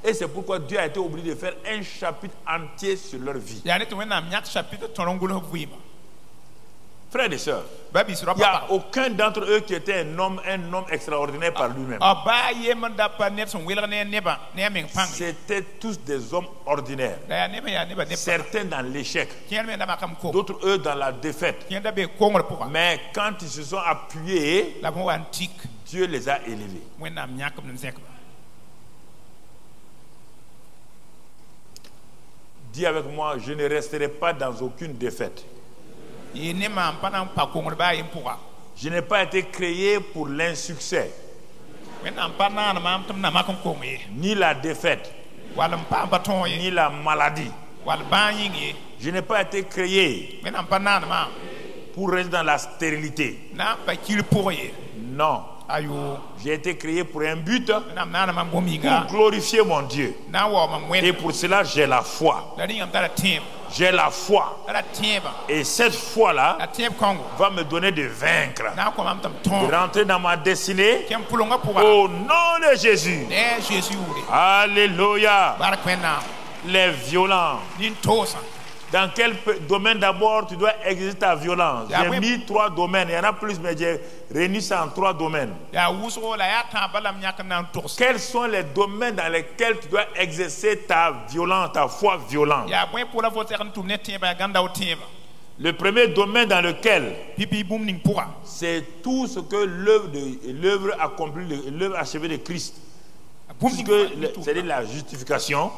Et c'est pourquoi Dieu a été obligé de faire un chapitre entier sur leur vie. Frères et sœurs, il n'y a aucun d'entre eux qui était un homme extraordinaire par lui-même. C'était tous des hommes ordinaires. Certains dans l'échec, d'autres eux dans la défaite. Mais quand ils se sont appuyés, Dieu les a élevés. Dis avec moi, je ne resterai pas dans aucune défaite. Je n'ai pas été créé pour l'insuccès, ni la défaite, ni la maladie. Je n'ai pas été créé pour rester dans la stérilité. Non. J'ai été créé pour un but, pour glorifier mon Dieu. Et pour cela, j'ai la foi. J'ai la foi. Et cette foi-là va me donner de vaincre, de rentrer dans ma destinée au nom de Jésus. Alléluia. Les violents. Dans quel domaine d'abord tu dois exercer ta violence? J'ai mis 3 domaines. Il y en a plus, mais j'ai réuni ça en 3 domaines. Quels sont les domaines dans lesquels tu dois exercer ta violence, ta foi violente? Le premier domaine dans lequel c'est tout ce que l'œuvre accomplie, l'œuvre achevée de Christ. C'est-à-dire la justification,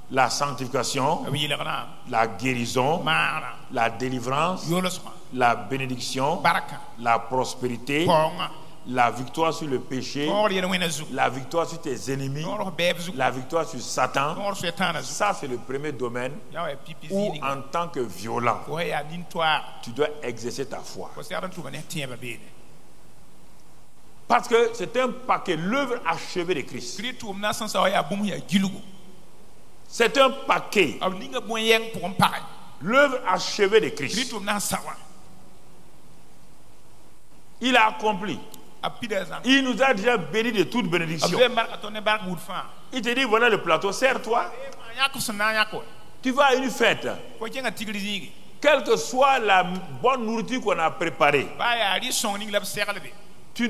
la sanctification, la guérison, la délivrance, la bénédiction, la prospérité, la victoire sur le péché, la victoire sur tes ennemis, la victoire sur Satan. Ça, c'est le premier domaine où, en tant que violent, tu dois exercer ta foi. Parce que c'est un paquet, l'œuvre achevée de Christ. C'est un paquet, l'œuvre achevée de Christ. Il a accompli. Il nous a déjà bénis de toute bénédiction. Il te dit, voilà le plateau, sers-toi. Tu vas à une fête. quelle que soit la bonne nourriture qu'on a préparée, tu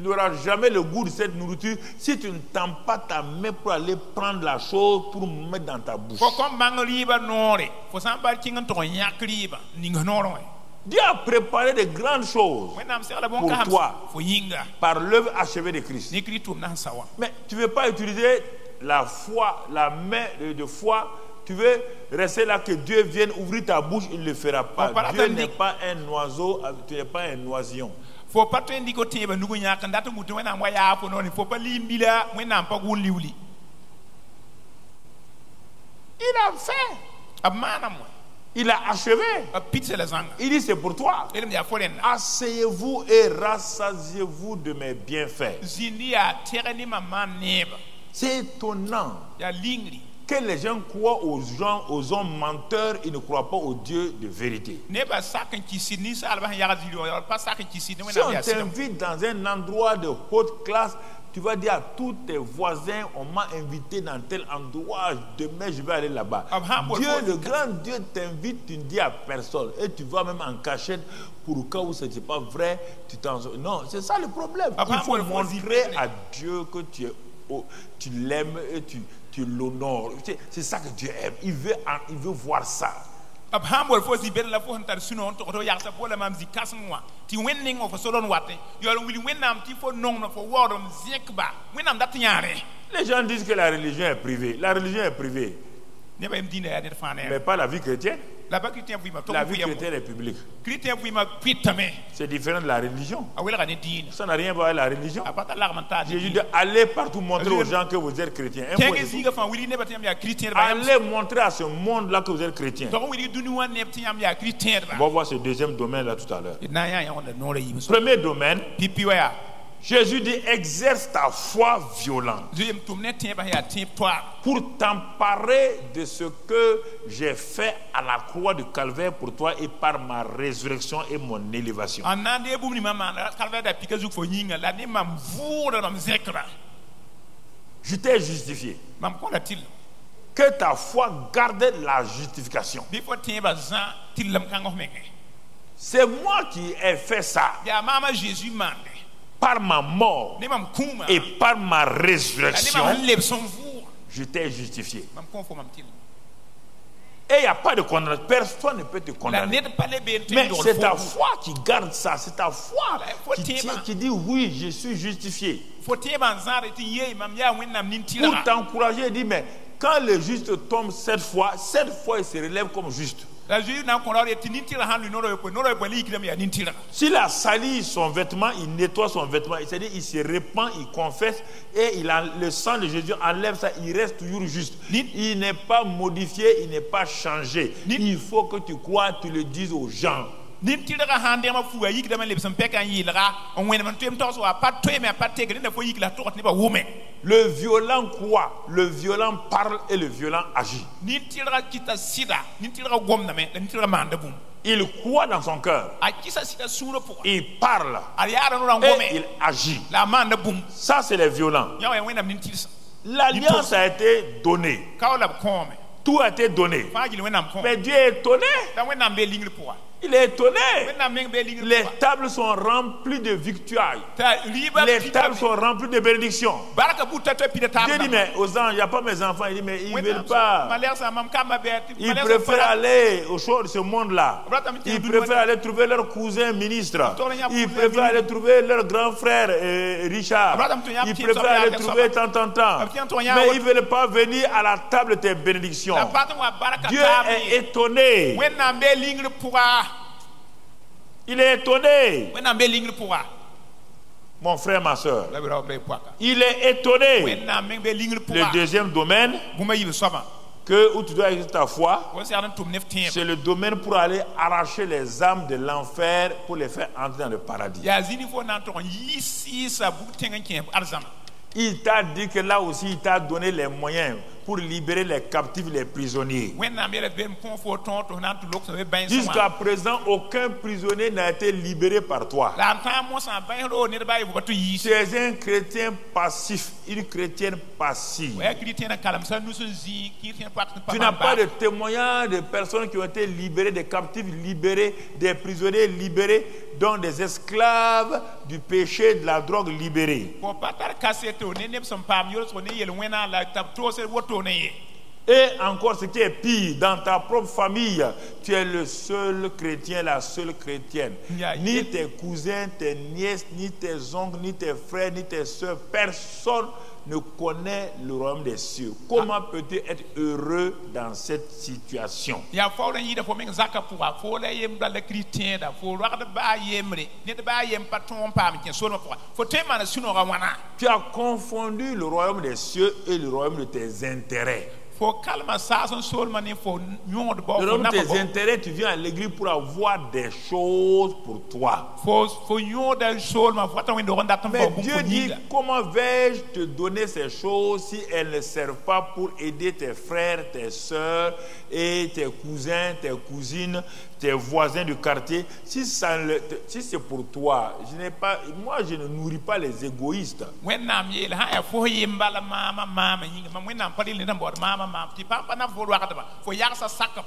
n'auras jamais le goût de cette nourriture si tu ne tends pas ta main pour aller prendre la chose pour mettre dans ta bouche. Dieu a préparé de grandes choses pour toi par l'œuvre achevée de Christ. Mais tu ne veux pas utiliser la foi, la main de foi. Tu veux rester là, que Dieu vienne ouvrir ta bouche, il ne le fera pas. Dieu n'est pas un oiseau, tu n'es pas un oisillon. Il a fait. Il a achevé. Il dit c'est pour toi. Asseyez-vous et rassasiez-vous de mes bienfaits. C'est étonnant que les gens croient aux hommes menteurs, ils ne croient pas au Dieu de vérité. Si on t'invite dans un endroit de haute classe, tu vas dire à tous tes voisins, on m'a invité dans tel endroit, demain je vais aller là-bas. Dieu, le grand Dieu t'invite, tu ne dis à personne. Et tu vas même en cachette pour le cas où ce n'est pas vrai. Non, c'est ça le problème. Il faut montrer à Dieu que tu l'aimes et tu l'honores. C'est ça que Dieu aime. Il veut voir ça. Les gens disent que la religion est privée. La religion est privée, mais pas la vie chrétienne. La vie chrétienne est publique. C'est différent de la religion. Ça n'a rien à voir avec la religion. Jésus dit allez partout montrer aux gens que vous êtes chrétien. Allez montrer à ce monde-là que vous êtes chrétien. On va voir ce deuxième domaine-là tout à l'heure. Premier domaine, Jésus dit exerce ta foi violente pour t'emparer de ce que j'ai fait à la croix de Calvaire pour toi et par ma résurrection et mon élévation. Je t'ai justifié. Que ta foi garde la justification. C'est moi qui ai fait ça. Par ma mort et par ma résurrection, je t'ai justifié. Et il n'y a pas de condamnation. Personne ne peut te condamner. Mais c'est ta foi qui garde ça. C'est ta foi qui dit oui, je suis justifié. Pour t'encourager, il dit mais quand le juste tombe cette fois il se relève comme juste. S'il a sali son vêtement, il nettoie son vêtement. C'est-à-dire il se répand, il confesse et le sang de Jésus enlève ça. Il reste toujours juste. Il n'est pas modifié, il n'est pas changé. Il faut que tu crois, tu le dises aux gens. Le violent croit, le violent parle et le violent agit. Il croit dans son cœur. Il parle et il agit. Ça c'est les violents. L'alliance a été donnée. Tout a été donné. Mais Dieu est étonné. Il est étonné. Les tables sont remplies de victoires. Les tables sont remplies de bénédictions. Dieu dit mais aux gens, il n'y a pas mes enfants. Il dit mais ils ne veulent pas. Ils préfèrent aller au show de ce monde-là. Ils préfèrent aller trouver leur cousin ministre. Ils préfèrent aller trouver leur grand frère Richard. Ils préfèrent aller trouver tant. Mais ils ne veulent pas venir à la table de tes bénédictions. Dieu est étonné. Il est étonné. Mon frère, ma soeur. Il est étonné. Le deuxième domaine où tu dois exercer ta foi, c'est le domaine pour aller arracher les âmes de l'enfer pour les faire entrer dans le paradis. Il t'a dit que là aussi, il t'a donné les moyens pour libérer les captifs, les prisonniers. Jusqu'à présent, aucun prisonnier n'a été libéré par toi. Tu es un chrétien passif, une chrétienne passive. Tu n'as pas de témoignage de personnes qui ont été libérées, des captifs libérés, des prisonniers libérés, donc des esclaves du péché, de la drogue libérés. Et encore, ce qui est pire, dans ta propre famille, tu es le seul chrétien, la seule chrétienne. Ni tes cousins, tes nièces, ni tes oncles, ni tes frères, ni tes soeurs, personne ne connaît le royaume des cieux. Comment peux-tu être heureux dans cette situation? Tu as confondu le royaume des cieux et le royaume de tes intérêts. Le royaume de tes intérêts, tu viens à l'église pour avoir des choses pour toi. Mais Dieu dit, comment vais-je te donner ces choses si elles ne servent pas pour aider tes frères, tes soeurs et tes cousins, tes cousines, tes voisins du quartier? Si c'est pour toi, moi je ne nourris pas les égoïstes.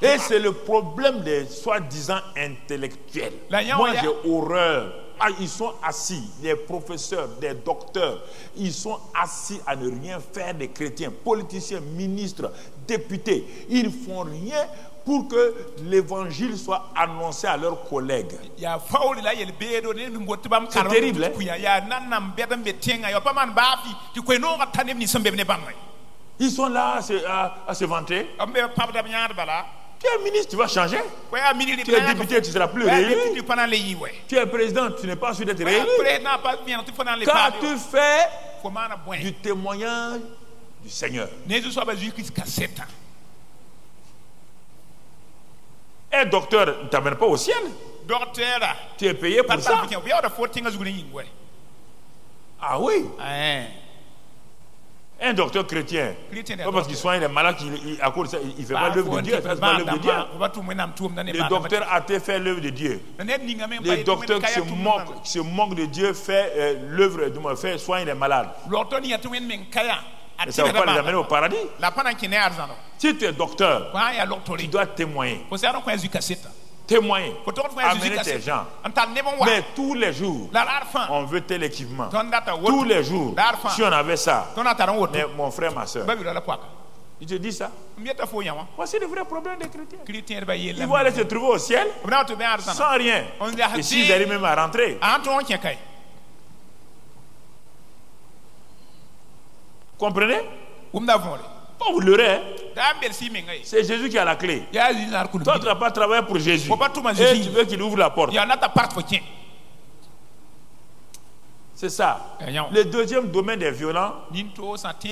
Et c'est le problème des soi-disant intellectuels. Moi j'ai horreur. Ils sont assis, des professeurs, des docteurs, ils sont assis à ne rien faire, des chrétiens, politiciens, ministres, députés. Ils ne font rien pour que l'évangile soit annoncé à leurs collègues. C'est terrible, hein? Ils sont là à se vanter. Tu es ministre, tu vas changer. Tu es député, tu ne seras plus réélu. Tu es président, tu n'es pas sûr d'être réélu. Car tu fais du témoignage du Seigneur. Un docteur ne t'amène pas au ciel. Tu es payé pour ça. Ah oui. Un docteur chrétien, pas parce qu'il soigne les malades, à cause de ça, il ne fait pas l'œuvre de Dieu. Le docteur athée fait l'œuvre de Dieu. Le docteur qui se moque de Dieu fait l'œuvre de Dieu, fait soigne les malades. Et ça ne va pas les amener au paradis. Si tu es docteur, tu dois témoigner. Témoigner, amener tes gens. Mais tous les jours, on veut tel équipement. Tous les jours, si on avait ça, mais mon frère, ma soeur, il te dit ça. Voici le vrai problème des chrétiens. Ils vont aller se trouver au ciel sans rien. Et s'ils arrivent même à rentrer. Comprenez? Pas vous leurrez. C'est Jésus qui a la clé. Toi, tu n'as pas travaillé pour Jésus. Et tu veux qu'il ouvre la porte. C'est ça. Le deuxième domaine des violents,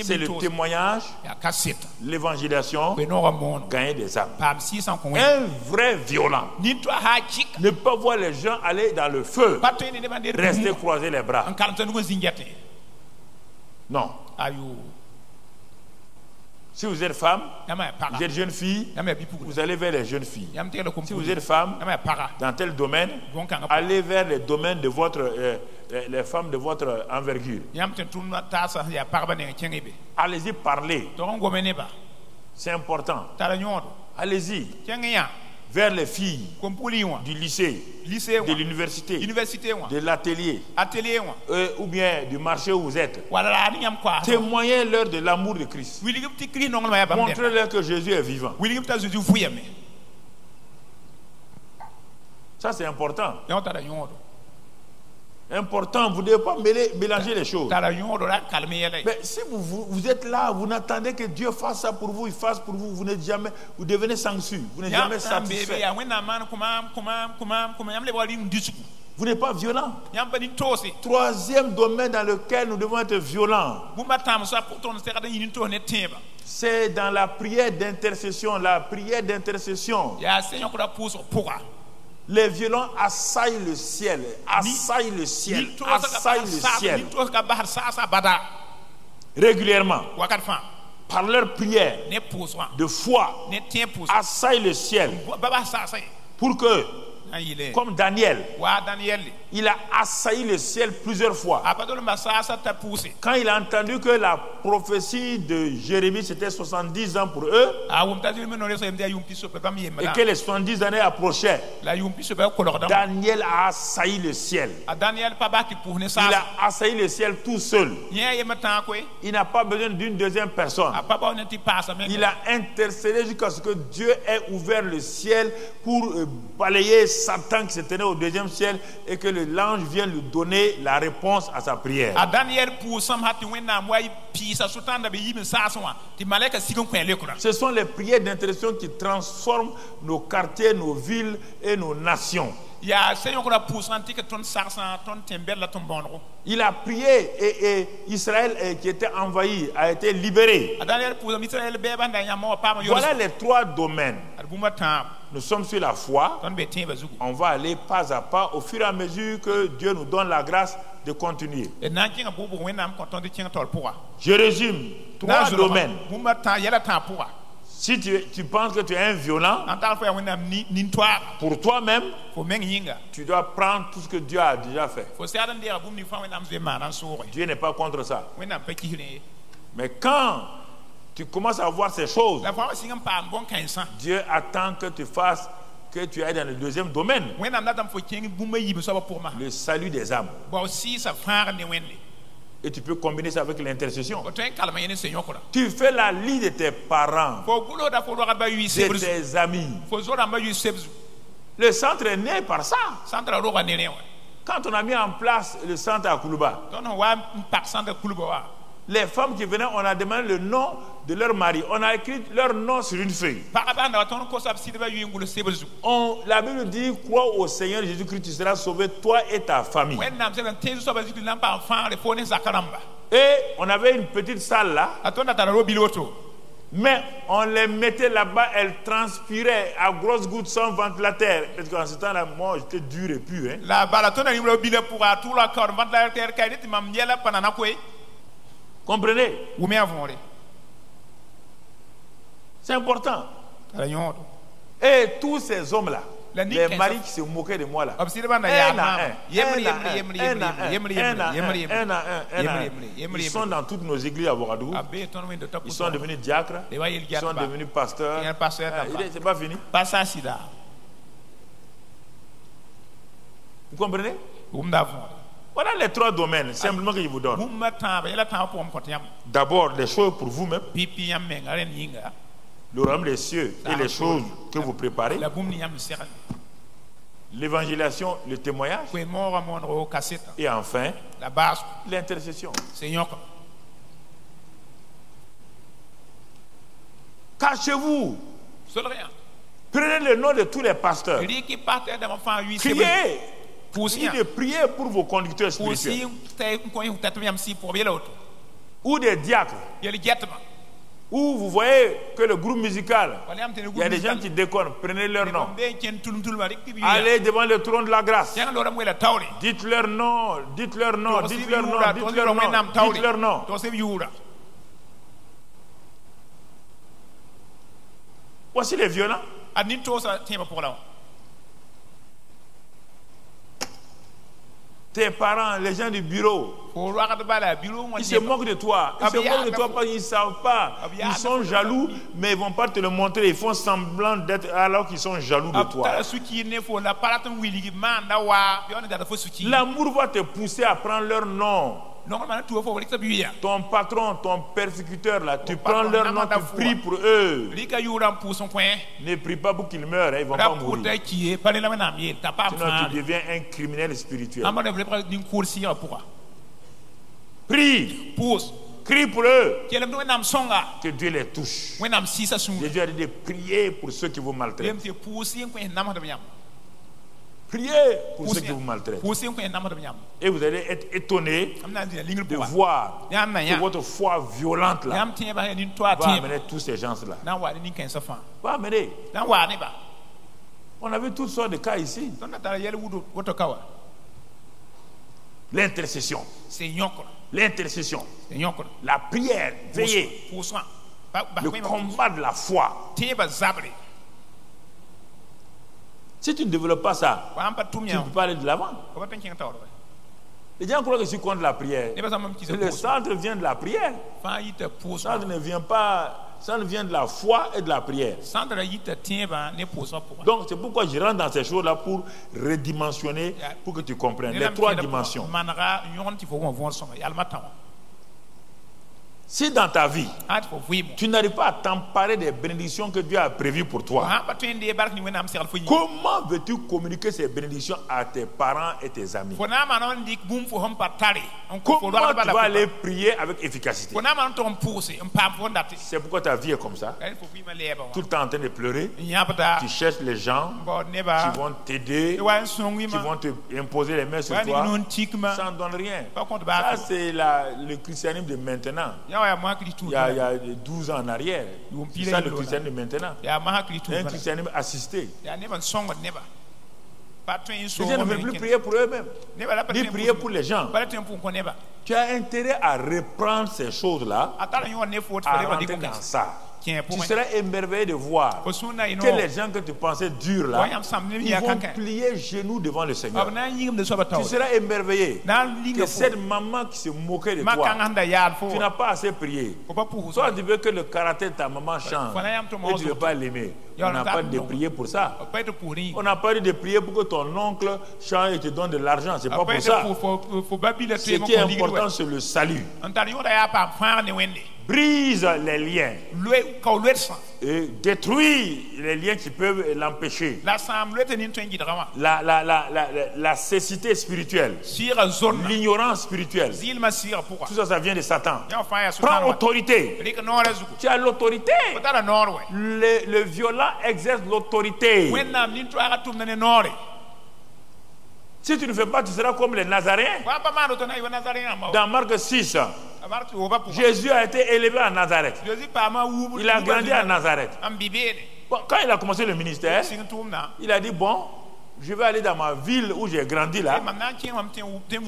c'est le témoignage, l'évangélisation, gagner des âmes. Un vrai violent ne peut pas voir les gens aller dans le feu, rester croiser les bras. Non. Si vous êtes femme, vous êtes jeune fille, vous allez vers les jeunes filles. Si vous êtes femme, dans tel domaine, allez vers les domaines de votre, les femmes de votre envergure. Allez-y parler. C'est important. Allez-y. Vers les filles du lycée, de l'université, de l'atelier, ou bien du marché où vous êtes. Témoignez-leur de l'amour de Christ. Montrez-leur que Jésus est vivant. Ça, c'est important. Important, vous ne devez pas mélanger les choses. Mais si vous êtes là, vous n'attendez que Dieu fasse ça pour vous, il fasse pour vous, vous n'êtes jamais, vous devenez sanguin, vous n'êtes jamais satisfait. Vous n'êtes pas violent. Troisième domaine dans lequel nous devons être violents, c'est dans la prière d'intercession. La prière d'intercession. Les violents assaillent le ciel, assaillent le ciel, assaillent le ciel. Régulièrement. par leur prière de foi, assaillent le ciel pour que, comme Daniel, il a assailli le ciel plusieurs fois. Quand il a entendu que la prophétie de Jérémie c'était 70 ans pour eux et que les 70 années approchaient, Daniel a assailli le ciel. Il a assailli le ciel tout seul. Il n'a pas besoin d'une deuxième personne. Il a intercédé jusqu'à ce que Dieu ait ouvert le ciel pour balayer Satan qui se tenait au deuxième ciel et que l'ange vienne lui donner la réponse à sa prière. Ce sont les prières d'intercession qui transforment nos quartiers, nos villes et nos nations. Il a prié et Israël qui était envahi a été libéré. Voilà les trois domaines. Nous sommes sur la foi. On va aller pas à pas au fur et à mesure que Dieu nous donne la grâce de continuer. Je résume trois domaines. Si tu penses que tu es un violent, pour toi-même, tu dois prendre tout ce que Dieu a déjà fait. Dieu n'est pas contre ça. Mais quand tu commences à voir ces choses, Dieu attend que tu fasses, que tu ailles dans le deuxième domaine, le salut des âmes. Et tu peux combiner ça avec l'intercession. Tu fais la liste de tes parents, de tes amis. Le centre est né par ça. Quand on a mis en place le centre à Koulouba, les femmes qui venaient, on a demandé le nom de leur mari. On a écrit leur nom sur une feuille. La Bible dit, crois au Seigneur Jésus-Christ, tu seras sauvé, toi et ta famille. Et on avait une petite salle là. Mais on les mettait là-bas, elles transpiraient à grosses gouttes sans ventilateur. Parce qu'en ce temps-là, moi, j'étais dur et pur. Comprenez? C'est important. Et tous ces hommes-là, les maris qui se moquaient de moi là, ils sont dans toutes nos églises à Ouagadougou. Ils sont devenus diacres, ils sont devenus pasteurs. C'est pas fini. Vous comprenez? Voilà les trois domaines simplement que je vous donne. D'abord, les choses pour vous-même, le royaume des cieux et les choses que vous préparez, l'évangélisation, le témoignage, et enfin, l'intercession. Cachez-vous. Prenez le nom de tous les pasteurs. Criez. De prier pour vos conducteurs spirituels ou des diacres, où vous voyez que le groupe musical, il y a des gens qui déconnent, prenez leur nom, allez devant le trône de la grâce, dites leur nom, dites leur nom, dites leur nom, dites leur nom, dites leur nom. Voici les violents. Tes parents, les gens du bureau, ils se moquent de toi. Ils se moquent de toi parce qu'ils ne savent pas. Ils sont jaloux, mais ils ne vont pas te le montrer. Ils font semblant d'être alors qu'ils sont jaloux de toi. L'amour va te pousser à prendre leur nom. Ton patron, ton persécuteur, là, tu prends leur nom, tu pries pour eux. Ne prie pas pour qu'ils meurent, ils ne vont pas mourir. Sinon, tu deviens un criminel spirituel. Prie. Crie pour eux. Que Dieu les touche. Jésus a dit de prier pour ceux qui vous maltraitent. Priez pour ceux qui vous maltraitent. Et vous allez être étonné de voir que votre foi violente là va amener tous ces gens-là. Va amener. On a vu toutes sortes de cas ici. L'intercession. L'intercession. La prière. Veillez. Le combat de la foi. Si tu ne développes pas ça, tu ne peux pas aller de l'avant. Les gens croient que je suis contre la prière. Le centre vient de la prière. Ça ne vient pas. Ça ne vient de la foi et de la prière. Donc c'est pourquoi je rentre dans ces choses-là pour redimensionner, pour que tu comprennes les 3 dimensions. Si dans ta vie, tu n'arrives pas à t'emparer des bénédictions que Dieu a prévues pour toi, comment veux-tu communiquer ces bénédictions à tes parents et tes amis? Comment tu vas aller prier avec efficacité? C'est pourquoi ta vie est comme ça. Tout le temps en train de pleurer. Tu cherches les gens qui vont t'aider, qui vont te imposer les mains sur toi. Ça ne donne rien. Ça, c'est le christianisme de maintenant. Il y a 12 ans en arrière. C'est ça le christianisme de maintenant. Un christianisme assisté. Les gens ne veulent plus prier pour eux-mêmes, ni prier pour les gens. Tu as intérêt à reprendre ces choses-là, à rentrer dans ça. Tu seras émerveillé de voir que les gens que tu pensais durs là, ils vont plier genoux devant le Seigneur. Tu seras émerveillé que cette maman qui se moquait de toi, tu n'as pas assez prié. Soit tu veux que le caractère de ta maman change et tu ne veux pas l'aimer. On n'a pas de prier pour ça. On n'a pas de prier pour que ton oncle change et te donne de l'argent. C'est pas pour ça. Ce qui est important, c'est le salut. Brise les liens et détruit les liens qui peuvent l'empêcher. La cécité spirituelle, l'ignorance spirituelle, tout ça, ça vient de Satan. Prends autorité. Tu as l'autorité. Le violent exerce l'autorité. Si tu ne fais pas, tu seras comme les Nazaréens. Dans Marc 6, Jésus a été élevé à Nazareth. Il a grandi à Nazareth. Bon, quand il a commencé le ministère, il a dit, bon, je vais aller dans ma ville où j'ai grandi là,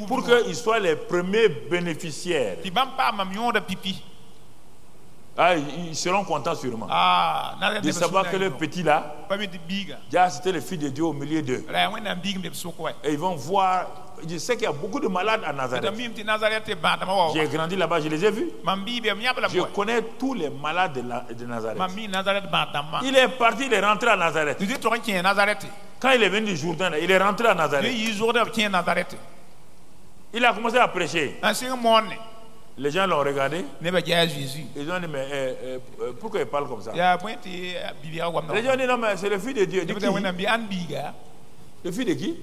pour qu'ils soient les premiers bénéficiaires. Ah, ils seront contents sûrement de savoir que le petit là, c'était le fils de Dieu au milieu d'eux. Et ils vont voir. Je sais qu'il y a beaucoup de malades à Nazareth. J'ai grandi là-bas, je les ai vus. Je connais tous les malades de Nazareth. Il est parti, il est rentré à Nazareth. Quand il est venu du Jourdain, il est rentré à Nazareth. Il a commencé à prêcher. Les gens l'ont regardé. Ils ont dit, mais pourquoi il parle comme ça? Les gens ont dit, non, mais c'est le fils de Dieu. De qui? Le fils de qui?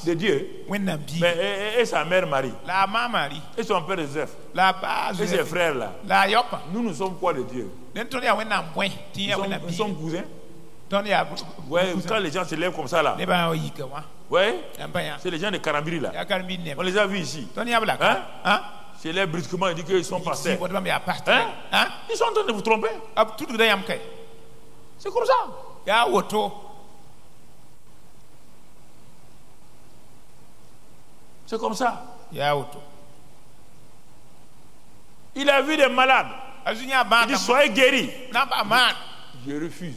De Dieu. Mais, et sa mère Marie. Et son père Joseph. Et ses frères là. Nous sommes quoi de Dieu? Nous sommes cousins. Ouais, quand les gens se lèvent comme ça là. Ouais, c'est les gens de Karambiri là. On les a vus ici. Hein? C'est là brusquement, ils disent qu'ils sont pasteurs. Hein? Ils sont en train de vous tromper. C'est comme ça. C'est comme ça. Il a vu des malades. Il dit, soyez guéris. Je refuse.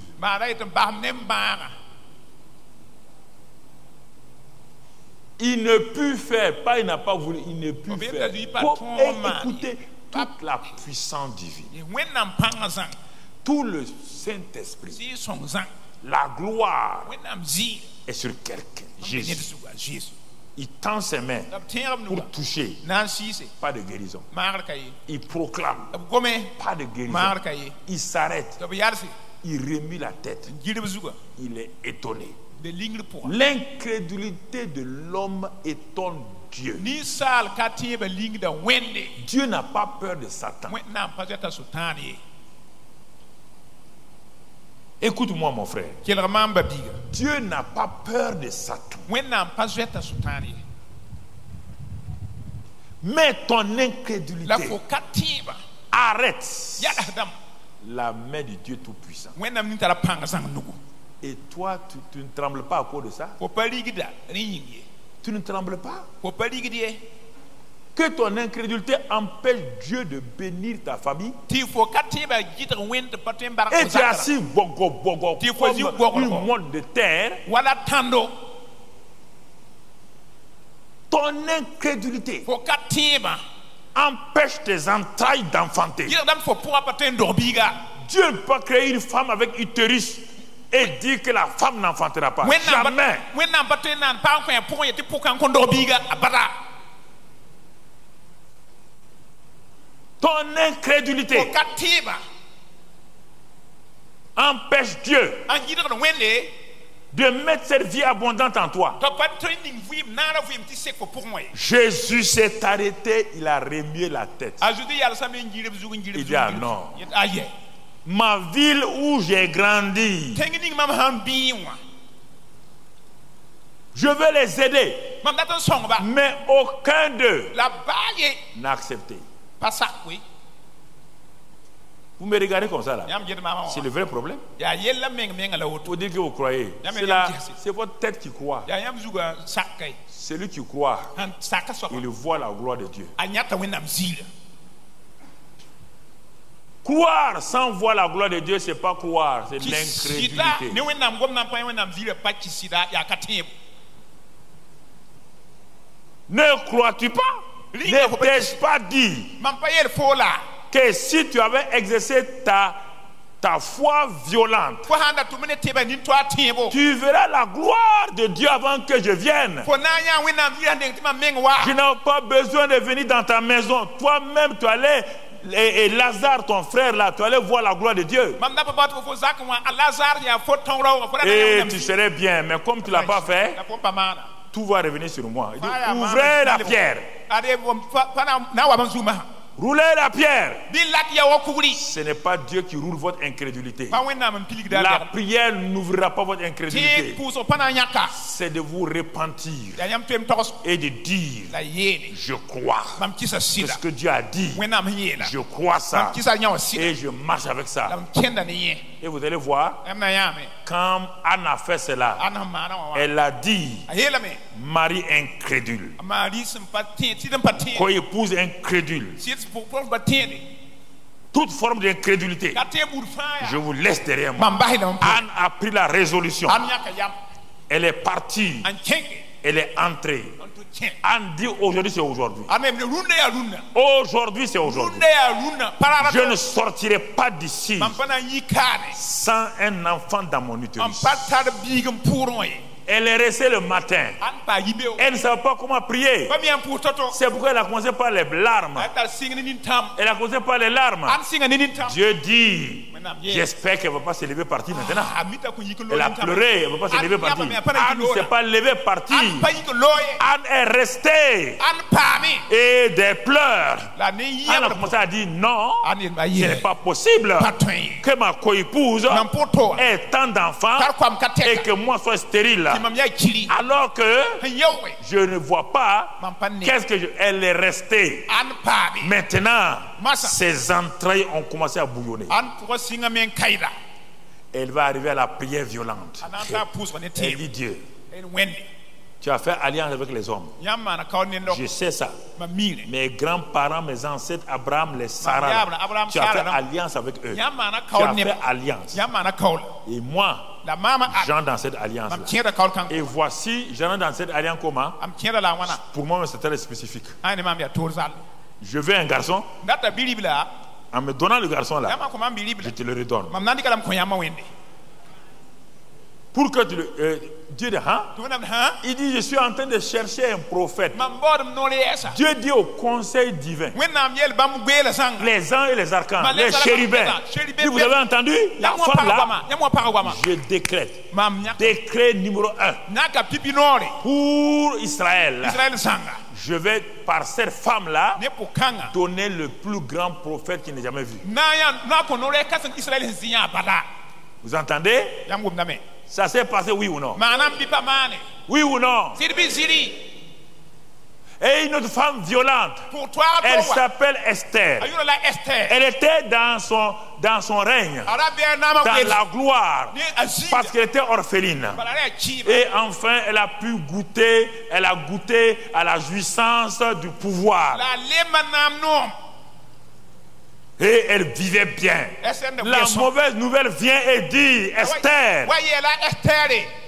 Il ne put faire, pas il n'a pas voulu, il ne put faire. Et écoutez toute la puissance divine. Tout le Saint-Esprit. La gloire est sur quelqu'un. Jésus. Il tend ses mains pour toucher. Pas de guérison. Il proclame. Pas de guérison. Il s'arrête. Il remue la tête. Il est étonné. L'incrédulité de l'homme étonne Dieu. Dieu n'a pas peur de Satan. Écoute-moi mon frère. Dieu n'a pas peur de Satan. Mais ton incrédulité arrête la main du Dieu Tout-Puissant. Et toi, tu ne trembles pas à cause de ça? Tu ne trembles pas? que ton incrédulité empêche Dieu de bénir ta famille. Et tu es assis comme une monde de terre. Ton incrédulité empêche tes entrailles d'enfanter. Dieu ne peut pas créer une femme avec utérus et dire que la femme n'enfantera pas. Jamais. Ton incrédulité empêche Dieu de mettre cette vie abondante en toi. Jésus s'est arrêté, il a remué la tête. Il dit ah non, ma ville où j'ai grandi, je veux les aider, mais aucun d'eux n'a accepté. Vous me regardez comme ça là. C'est le vrai problème. Vous dites que vous croyez. C'est votre tête qui croit. Celui qui croit, il voit la gloire de Dieu. Croire sans voir la gloire de Dieu, c'est pas croire, c'est l'incrédulité. Ne crois-tu pas? Ne t'ai-je pas dit que si tu avais exercé ta foi violente, tu verras la gloire de Dieu avant que je vienne. Je n'ai pas besoin de venir dans ta maison. Toi-même, tu allais, et Lazare, ton frère, là, tu allais voir la gloire de Dieu. Et tu serais bien, mais comme tu ne l'as pas fait, tout va revenir sur moi. Il dit, ouvrez la pierre. Roulez la pierre. Ce n'est pas Dieu qui roule votre incrédulité. La prière n'ouvrira pas votre incrédulité. C'est de vous repentir et de dire je crois ce que Dieu a dit. Je crois ça et je marche avec ça. Et vous allez voir, quand Anne a fait cela, elle a dit Marie incrédule, co-épouse incrédule, toute forme d'incrédulité, je vous laisse derrière moi. Anne a pris la résolution. Elle est partie. Elle est entrée. Anne dit aujourd'hui c'est aujourd'hui. Aujourd'hui c'est aujourd'hui. Je ne sortirai pas d'ici sans un enfant dans mon utérus. Elle est restée le matin. Elle ne savait pas comment prier. C'est pourquoi elle a commencé par les larmes. Elle a commencé par les larmes. Dieu dit, j'espère qu'elle ne va pas se lever partie maintenant. Elle a pleuré, elle ne va pas se lever partie. Anne ne s'est pas levée partie. Anne est restée. Et des pleurs. Anne a commencé à dire non, ce n'est pas possible que ma co-épouse ait tant d'enfants et que moi sois stérile. Alors que je ne vois pas qu'est-ce que elle est restée. Maintenant, ses entrailles ont commencé à bouillonner. Elle va arriver à la prière violente. Elle dit Dieu, tu as fait alliance avec les hommes. Je sais ça. Mes grands-parents, mes ancêtres, Abraham, les Sarah, tu as fait alliance avec eux. Tu as fait alliance. Et moi, j'entre dans cette alliance. Et voici, j'entre dans cette alliance comment? Pour moi, c'est très spécifique. Je veux un garçon. En me donnant le garçon là, je te le redonne. Pour que tu le... Dieu dit, il dit, je suis en train de chercher un prophète. Dieu dit au conseil divin, les anges et les archanges, les chérubins. Vous avez entendu la femme là? Je décrète. Décret numéro 1 pour Israël. Je vais par cette femme là donner le plus grand prophète qu'il n'ait jamais vu. Vous entendez? Ça s'est passé, oui ou non? Oui ou non? Et une autre femme violente, elle s'appelle Esther. Elle était dans son règne, dans la gloire, parce qu'elle était orpheline. Et enfin, elle a goûté à la jouissance du pouvoir. Et elle vivait bien. La mauvaise nouvelle vient et dit, Esther,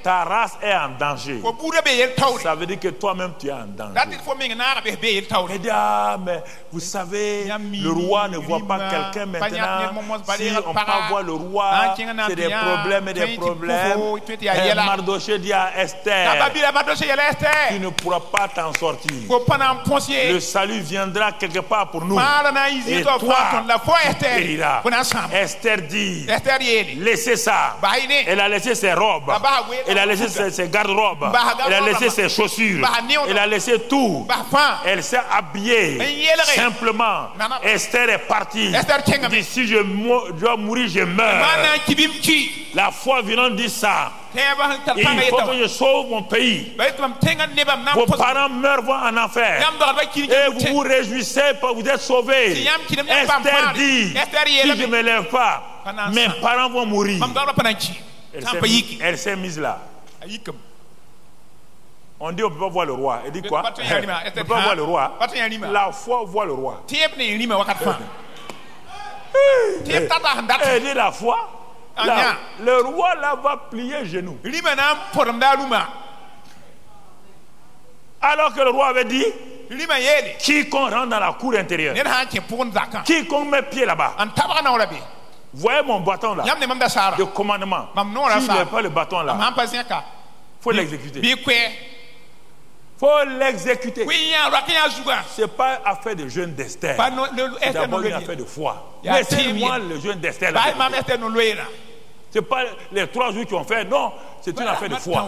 ta race est en danger. Ça veut dire que toi-même tu es en danger. Elle dit, ah, mais vous savez, le roi ne voit pas quelqu'un maintenant. Si on peut voir le roi, c'est des problèmes et des problèmes. Et Mardoché dit à Esther, tu ne pourras pas t'en sortir. Le salut viendra quelque part pour nous. Et toi, Esther dit, laissez ça. Elle a laissé ses robes, elle a laissé ses garde-robes, elle a laissé ses chaussures, elle a laissé tout. Elle s'est habillée simplement. Esther est partie. Elle dit, si je dois mourir, je meurs. La foi venant dit ça. Il faut que je sauve mon pays. Vos parents meurent en enfer. Et vous vous réjouissez, vous êtes sauvés. Esther dit, si je ne me lève pas, mes parents vont mourir. Elle s'est mise là. On dit on ne peut pas voir le roi. Elle dit quoi? On ne peut pas voir le roi. La foi voit le roi. Elle dit la foi. Le roi là va plier genoux. Alors que le roi avait dit, quiconque rentre dans la cour intérieure, quiconque met pied là-bas, voyez mon bâton là, de commandement. S'il n'y a pas le bâton là, il faut l'exécuter. Faut l'exécuter. Ce n'est pas affaire de jeûne d'Esther. C'est d'abord une affaire de foi. Laissez-moi le jeûne d'Esther là. Ce n'est pas les 3 jours qu'ils ont fait. Non, c'est une affaire de foi.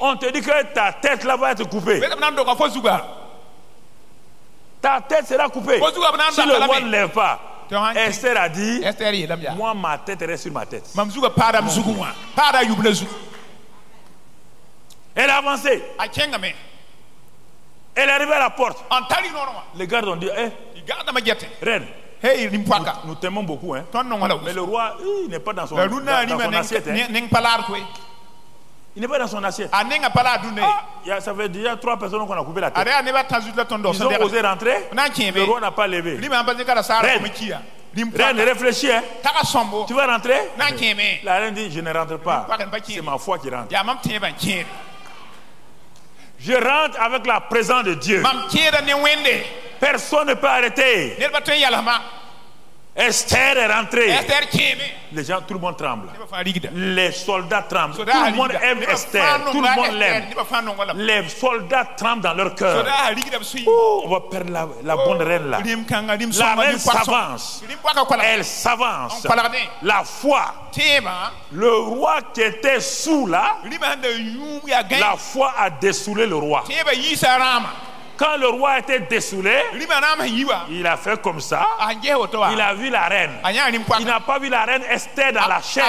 On te dit que ta tête là va être coupée. Ta tête sera coupée. Si le roi ne lève pas, Esther a dit, moi ma tête reste sur ma tête. Elle a avancé. Elle est arrivée à la porte. Les gardes ont dit, reine, nous t'aimons beaucoup, hein. Mais le roi, il n'est pas dans son assiette. Il n'est pas dans son assiette. Ça fait déjà 3 personnes qu'on a coupé la tête. Ils ont osé rentrer. Le roi n'a pas levé. Reine, réfléchis, hein. Tu vas rentrer? La reine dit, je ne rentre pas. C'est ma foi qui rentre. Je rentre avec la présence de Dieu. Personne ne peut arrêter. Esther est rentrée. Les gens, tout le monde tremble. Les soldats tremblent. Tout le monde aime Esther. Tout le monde l'aime. Les soldats tremblent dans leur cœur. Oh, on va perdre la bonne reine là. La reine s'avance. Elle s'avance. La foi. Le roi qui était sous là, la foi a dessoulé le roi. Quand le roi était dessoulé, il a fait comme ça. Il a vu la reine. Il n'a pas vu la reine Esther dans la chair.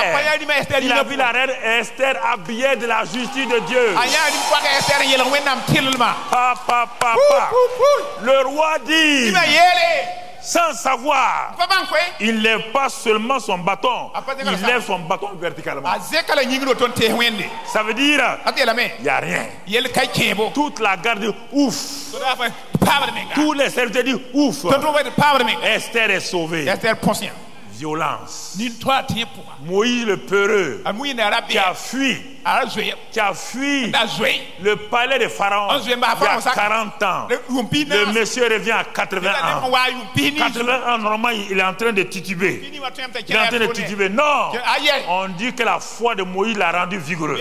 Il a vu la reine Esther habillée de la justice de Dieu. Le roi dit, sans savoir, il ne lève pas seulement son bâton, il lève son bâton verticalement. Ça veut dire, il n'y a rien. Toute la garde dit ouf. Tous les serviteurs disent ouf. Esther est sauvée. Violence. Moïse le peureux qui a fui le palais de Pharaon il y a 40 ans. Le monsieur revient à 80 ans. 80 ans, normalement, il est en train de tituber. Il est en train de tituber. Non! On dit que la foi de Moïse l'a rendu vigoureux.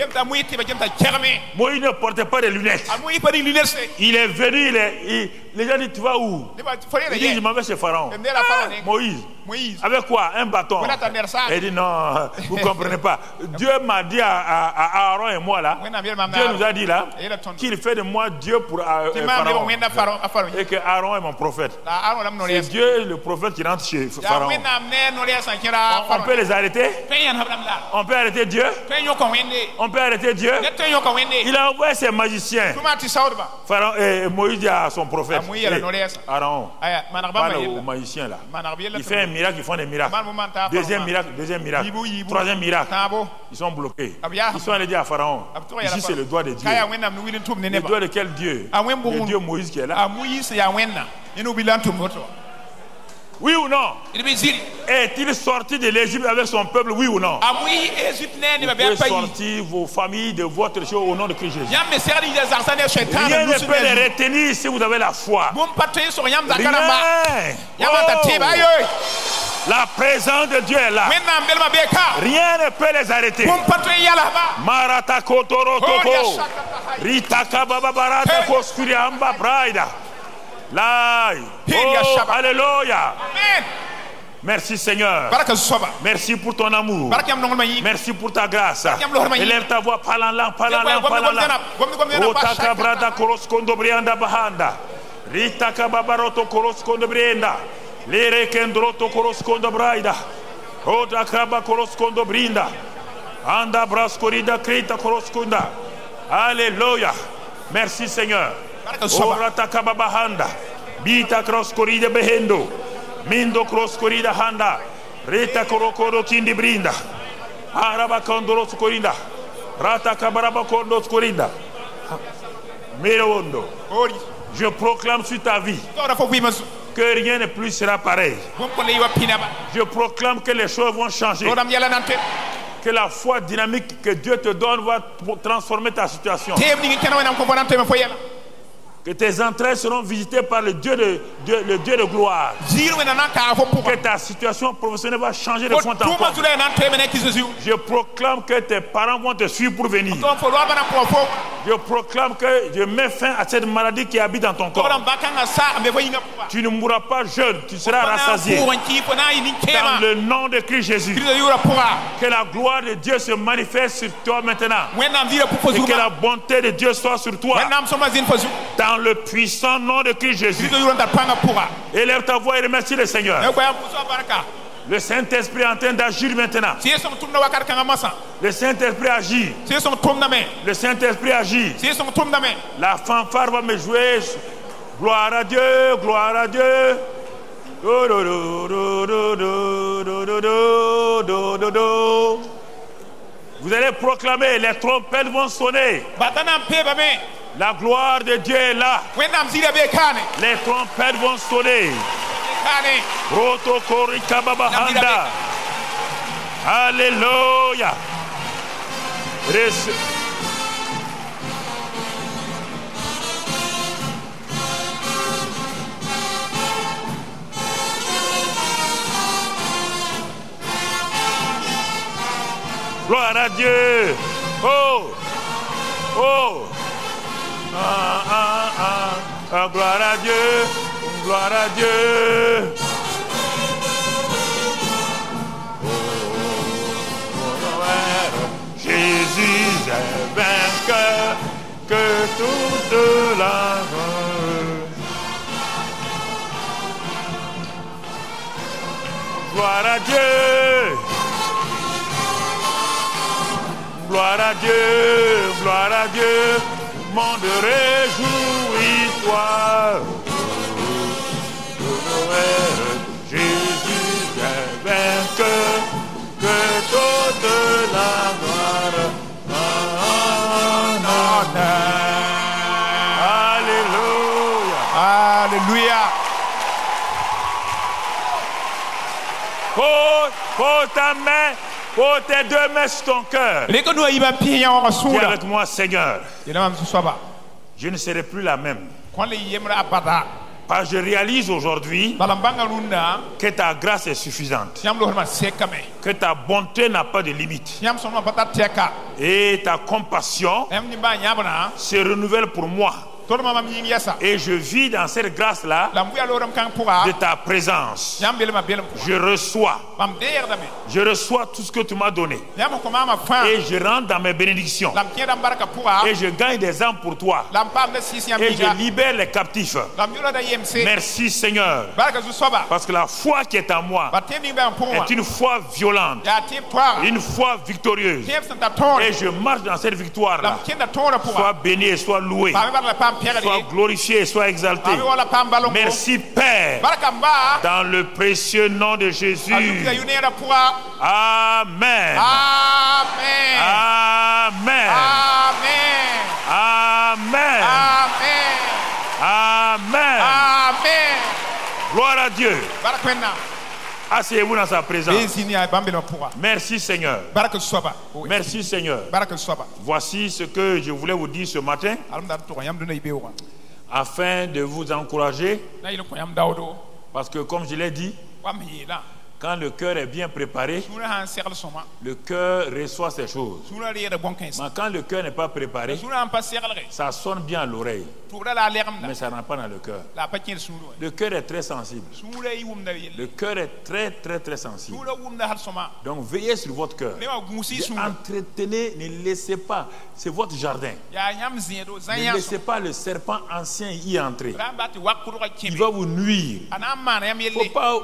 Moïse ne portait pas de lunettes. Il est venu, les gens disent, tu vas où? Il dit, je m'en vais chez Pharaon. Moïse. Avec quoi? Un bâton. Il dit, non, vous ne comprenez pas. Dieu m'a dit à Aaron et moi là, Dieu nous a dit là qu'il fait de moi Dieu pour Pharaon. Et que Aaron est mon prophète. C'est Dieu le prophète qui rentre chez Pharaon. On peut les arrêter? On peut arrêter Dieu? On peut arrêter Dieu? Il a envoyé ses magiciens. Pharaon, Moïse dit à son prophète, Aaron, parle aux magiciens là. Il fait un miracle, ils font des miracles. Deuxième miracle, troisième miracle. Ils sont bloqués. Ils sont allés dire à Pharaon, ici c'est le doigt de Dieu. Le doigt de quel Dieu? Le Dieu Moïse qui est là. Oui ou non? Est-il sorti de l'Égypte avec son peuple, oui ou non? Vous pouvez sortir vos familles de votre chose au nom de Christ Jésus. Rien ne peut les retenir si vous avez la foi. Rien. Oh. La présence de Dieu est là. Rien ne peut les arrêter. Marata Kotorotoko. Ritaka Babarata Koskuriamba Braida. Oh, alléluia. Merci Seigneur. Merci pour ton amour. Merci pour ta grâce. Élève ta voix, parle en langue. Rotaka brada koroskondo brianda bahanda. Ritaka babaroto koroskondo brianda. Lere kendroto koroskondo braida. Rotaka ba koroskondo brinda. Anda braskorida krita koroskunda. Alléluia. Merci Seigneur. Orata kababahanda, bita cross corrida behendo, mindo cross corrida handa, reta korokoro kindi brinda, araba kondoros corrida, rata kabaraba kondos corrida, merondo. Je proclame sur ta vie que rien ne plus sera pareil. Je proclame que les choses vont changer. Que la foi dynamique que Dieu te donne va transformer ta situation. Que tes entrailles seront visitées par le Dieu de gloire. Que ta situation professionnelle va changer de fond en comble. Je proclame que tes parents vont te suivre pour venir. Je proclame que je mets fin à cette maladie qui habite dans ton corps. Tu ne mourras pas jeune, tu seras rassasié. Dans le nom de Christ Jésus. Que la gloire de Dieu se manifeste sur toi maintenant. Et que la bonté de Dieu soit sur toi. Dans le puissant nom de Christ Jésus. Élève ta voix et remercie le Seigneur. Le Saint-Esprit est en train d'agir maintenant. Le Saint-Esprit agit. Le Saint-Esprit agit. La fanfare va me jouer. Gloire à Dieu, gloire à Dieu. Vous allez proclamer, les trompettes vont sonner. La gloire de Dieu est là. Les trompettes vont sonner. Alléluia. Gloire à Dieu. Oh, oh. Gloire à Dieu, gloire à Dieu. Jésus est vainqueur, que toute la gloire à Dieu. Gloire à Dieu, gloire à Dieu. Monde réjouis-toi. Jésus est vainqueur, que toute la gloire. Alléluia. Alléluia. Pose ta main. Oh, tes deux mains sur ton cœur. Dis avec moi, Seigneur. Je ne serai plus la même. Parce que je réalise aujourd'hui que ta grâce est suffisante. Que ta bonté n'a pas de limite. Et ta compassion se renouvelle pour moi. Et je vis dans cette grâce-là de ta présence. Je reçois tout ce que tu m'as donné. Et je rentre dans mes bénédictions. Et je gagne des âmes pour toi. Et je libère les captifs. Merci Seigneur. Parce que la foi qui est en moi est une foi violente, une foi victorieuse. Et je marche dans cette victoire-là. Sois béni et sois loué. Sois glorifié et sois exalté. Merci Père. Dans le précieux nom de Jésus. Amen. Amen. Amen. Amen. Amen. Amen. Gloire à Dieu. Asseyez-vous dans sa présence. Merci Seigneur. Merci Seigneur. Voici ce que je voulais vous dire ce matin afin de vous encourager. Parce que comme je l'ai dit, quand le cœur est bien préparé, le cœur reçoit ces choses. Mais quand le cœur n'est pas préparé, ça sonne bien à l'oreille, mais ça n'entre pas dans le cœur. Le cœur est très sensible. Le cœur est très très très sensible. Donc veillez sur votre cœur. Entretenez, ne laissez pas. C'est votre jardin. Ne laissez pas le serpent ancien y entrer. Il va vous nuire.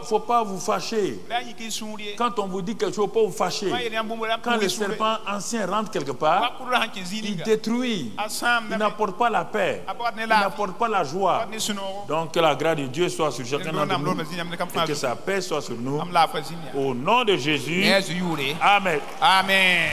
Faut pas vous fâcher. Quand on vous dit quelque chose, pas vous fâcher. Quand le serpent ancien rentre quelque part, il détruit. Il n'apporte pas la paix. Il n'apporte pas la joie. Donc que la grâce de Dieu soit sur chacun d'entre nous et que sa paix soit sur nous. Au nom de Jésus. Amen. Amen.